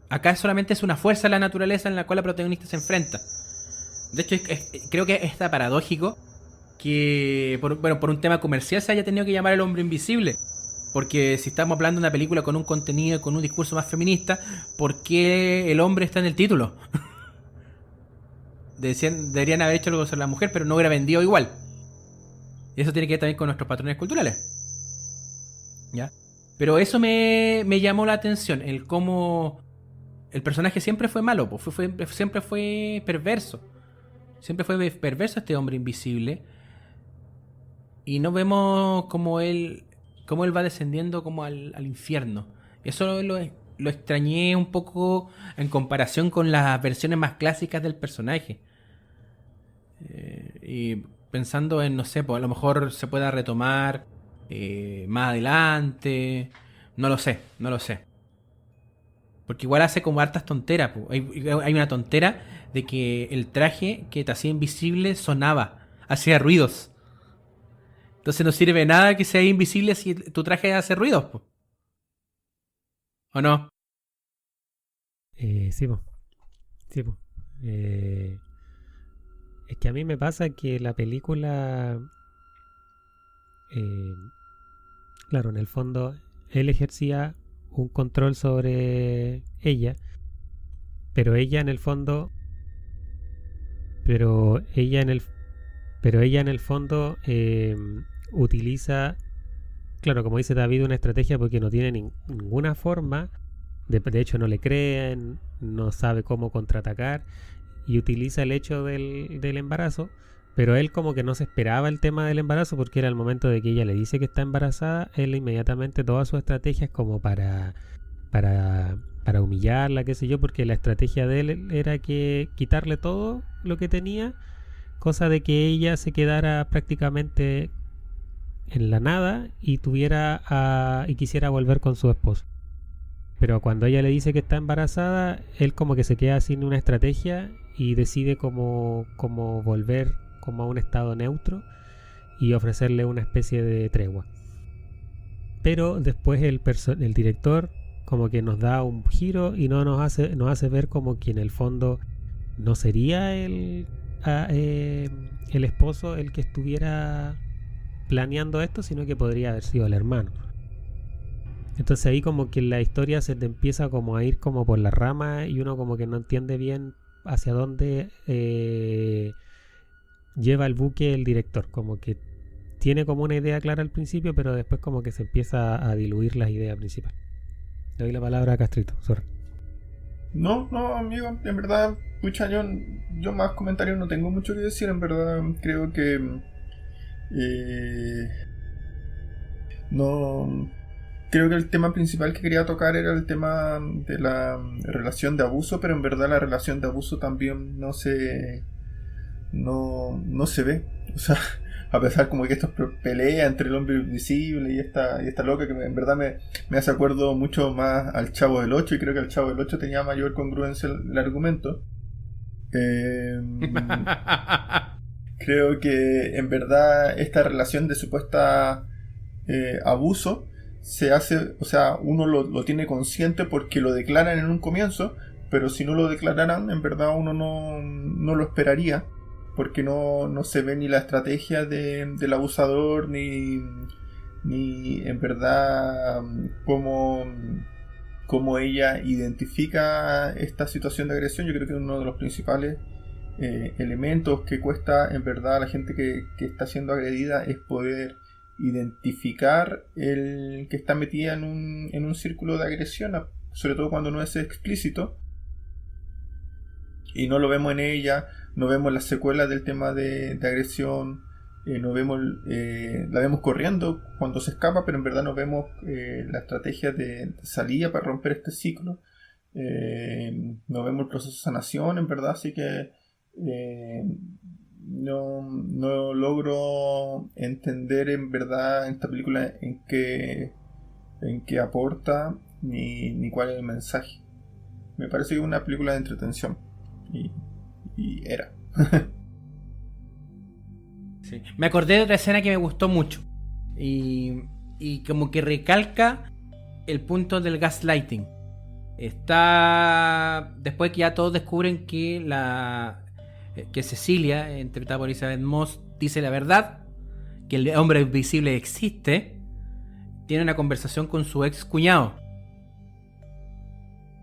acá solamente es una fuerza de la naturaleza en la cual la protagonista se enfrenta. De hecho, creo que está paradójico que por un tema comercial se haya tenido que llamar El Hombre Invisible. Porque si estamos hablando de una película con un contenido, con un discurso más feminista, ¿por qué el hombre está en el título? Deberían haber hecho algo sobre la mujer, pero no hubiera vendido igual. Y eso tiene que ver también con nuestros patrones culturales. ¿Ya? Pero eso me llamó la atención, el cómo el personaje siempre fue malo, siempre fue perverso. Siempre fue perverso este hombre invisible. Y no vemos cómo él va descendiendo como al infierno. Eso lo extrañé un poco en comparación con las versiones más clásicas del personaje. Y pensando en, no sé, pues a lo mejor se pueda retomar más adelante. No lo sé. Porque igual hace como hartas tonteras. Hay una tontera de que el traje que te hacía invisible sonaba, hacía ruidos. Entonces no sirve de nada que sea invisible si tu traje hace ruidos, po. ¿O no? Sí, po. Es que a mí me pasa que la película, claro, en el fondo él ejercía un control sobre ella, pero ella en el fondo utiliza, claro, como dice David, una estrategia porque no tiene ninguna forma, de hecho no le creen, no sabe cómo contraatacar, y utiliza el hecho del embarazo, pero él como que no se esperaba el tema del embarazo, porque era el momento de que ella le dice que está embarazada, él inmediatamente toda su estrategia es como para humillarla, qué sé yo, porque la estrategia de él era que quitarle todo lo que tenía, cosa de que ella se quedara prácticamente en la nada y y quisiera volver con su esposo. Pero cuando ella le dice que está embarazada, él como que se queda sin una estrategia y decide como volver como a un estado neutro y ofrecerle una especie de tregua. pero después el director como que nos da un giro y nos hace ver como que en el fondo no sería el esposo el que estuviera planeando esto, sino que podría haber sido el hermano. Entonces ahí como que la historia se te empieza como a ir como por la rama y uno como que no entiende bien hacia dónde lleva el buque el director. Como que tiene como una idea clara al principio, pero después como que se empieza a diluir la idea principal. Le doy la palabra a Castrito, sorry. No, amigo, en verdad, pucha, yo más comentarios no tengo mucho que decir, en verdad, creo que no, creo que el tema principal que quería tocar era el tema de la relación de abuso, pero en verdad la relación de abuso también no se ve, o sea, a pesar como que esto es pelea entre el hombre invisible y esta loca que en verdad me hace acuerdo mucho más al Chavo del 8 y creo que el Chavo del 8 tenía mayor congruencia el argumento. Creo que en verdad esta relación de supuesta abuso se hace, o sea, uno lo tiene consciente porque lo declaran en un comienzo, pero si no lo declararan, en verdad uno no lo esperaría. Porque no se ve ni la estrategia del abusador, ni en verdad cómo ella identifica esta situación de agresión. Yo creo que es uno de los principales elementos que cuesta en verdad a la gente que está siendo agredida es poder identificar el que está metida en un círculo de agresión, sobre todo cuando no es explícito. Y no lo vemos en ella, no vemos las secuelas del tema de agresión, la vemos corriendo cuando se escapa, pero en verdad no vemos la estrategia de salida para romper este ciclo. No vemos el proceso de sanación, en verdad, así que no logro entender en verdad en esta película en qué aporta ni cuál es el mensaje. Me parece que es una película de entretención. Y era. Sí. Me acordé de otra escena que me gustó mucho. Y como que recalca el punto del gaslighting. Está. Después que ya todos descubren que Cecilia, interpretada por Elisabeth Moss, dice la verdad, que el hombre invisible existe, tiene una conversación con su ex cuñado.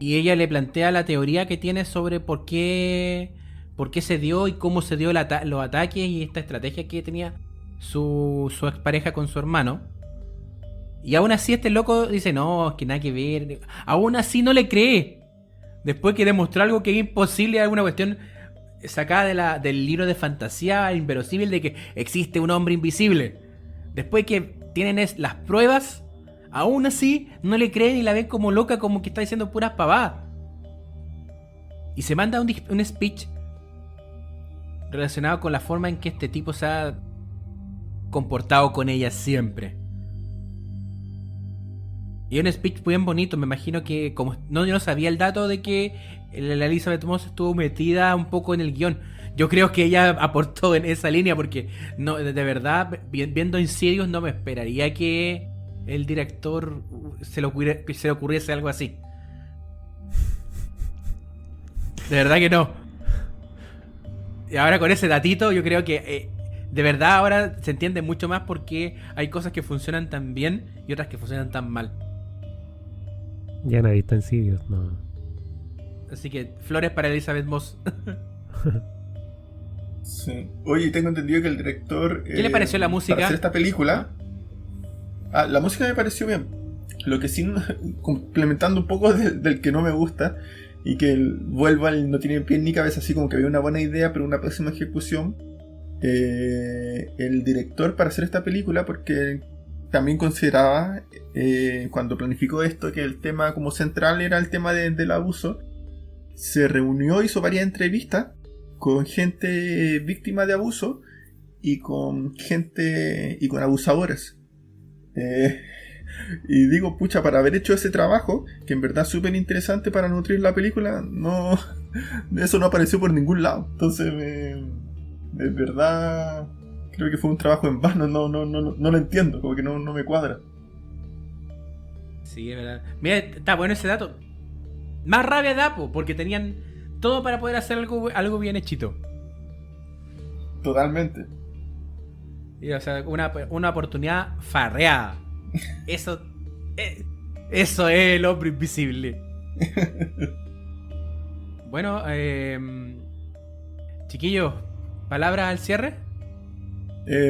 Y ella le plantea la teoría que tiene sobre por qué se dio y cómo se dio los ataques y esta estrategia que tenía su expareja con su hermano. Y aún así este loco dice, no, es que nada que ver. Aún así no le cree. Después que demostró algo que es imposible, alguna cuestión sacada del libro de fantasía inverosímil de que existe un hombre invisible. Después que tienen las pruebas, aún así no le creen y la ven como loca, como que está diciendo puras pavadas. Y se manda un speech relacionado con la forma en que este tipo se ha comportado con ella siempre. Y un speech bien bonito. Me imagino que como yo no sabía el dato de que la Elisabeth Moss estuvo metida un poco en el guión. Yo creo que ella aportó en esa línea porque no, de verdad, viendo Insidious no me esperaría que el director se le ocurriese algo así. De verdad que no. Y ahora con ese datito yo creo que de verdad ahora se entiende mucho más porque hay cosas que funcionan tan bien y otras que funcionan tan mal. Ya nadie está en Insidious, no. Así que flores para Elisabeth Moss. Sí. Oye, tengo entendido que el director... ¿Qué le pareció la música? Para hacer esta película... la música me pareció bien. Lo que sí, complementando un poco del que no me gusta, y que vuelva no tiene pie ni cabeza, así como que había una buena idea, pero una pésima ejecución. El director para hacer esta película, porque también consideraba, cuando planificó esto, que el tema como central era el tema del abuso, se reunió, hizo varias entrevistas con gente víctima de abuso y con gente y con abusadores. Y digo, pucha, para haber hecho ese trabajo, que en verdad es súper interesante para nutrir la película, no, eso no apareció por ningún lado. Entonces, de verdad, creo que fue un trabajo en vano, no lo entiendo, como que no me cuadra. Sí, es verdad. Mira, está bueno ese dato. Más rabia da, porque tenían todo para poder hacer algo bien hechito. Totalmente. Y, o sea, una oportunidad farreada. Eso es el hombre invisible. Bueno, chiquillos, ¿palabras al cierre?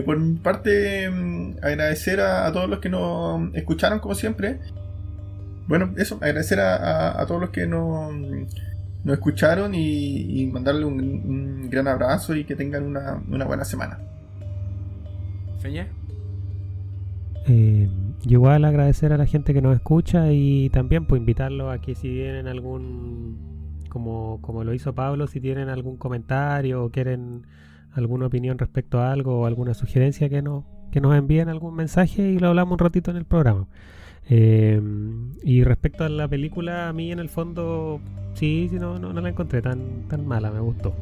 Por mi parte, agradecer a todos los que nos escucharon, como siempre. Bueno, eso, agradecer a todos los que nos escucharon y mandarle un gran abrazo y que tengan una buena semana. ¿Feña? Yo igual agradecer a la gente que nos escucha y también pues invitarlos a que si tienen como lo hizo Pablo, si tienen algún comentario o quieren alguna opinión respecto a algo o alguna sugerencia que nos envíen algún mensaje y lo hablamos un ratito en el programa. Y respecto a la película, a mí en el fondo sí, no la encontré tan mala, me gustó.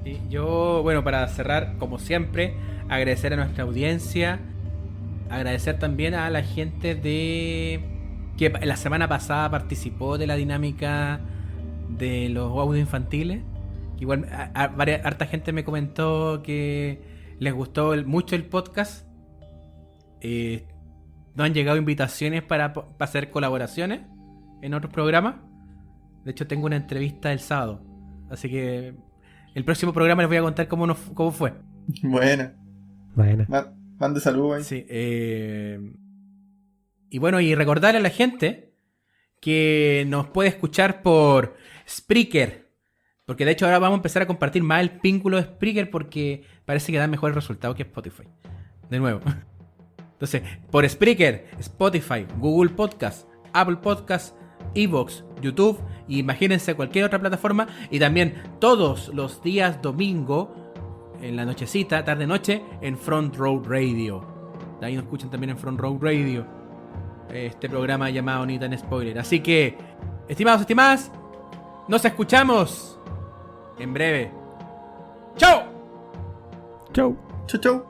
Sí, yo, bueno, para cerrar, como siempre, agradecer a nuestra audiencia, agradecer también a la gente que la semana pasada participó de la dinámica de los audios infantiles. Igual harta gente me comentó que les gustó mucho el podcast. Nos han llegado invitaciones para hacer colaboraciones en otros programas. De hecho, tengo una entrevista el sábado. Así que el próximo programa les voy a contar cómo fue. Buena. Mande saludos ahí. Sí, y bueno, y recordarle a la gente que nos puede escuchar por Spreaker. Porque de hecho ahora vamos a empezar a compartir más el vínculo de Spreaker porque parece que da mejores resultados que Spotify. De nuevo. Entonces, por Spreaker, Spotify, Google Podcast, Apple Podcast, Evox, YouTube, y imagínense cualquier otra plataforma. Y también todos los días domingo, en la nochecita, tarde-noche, en Front Row Radio. De ahí nos escuchan también en Front Row Radio. Este programa llamado Ni Tan Spoiler. Así que, estimados, estimadas, nos escuchamos en breve. ¡Chao! Chau. Chau, chau.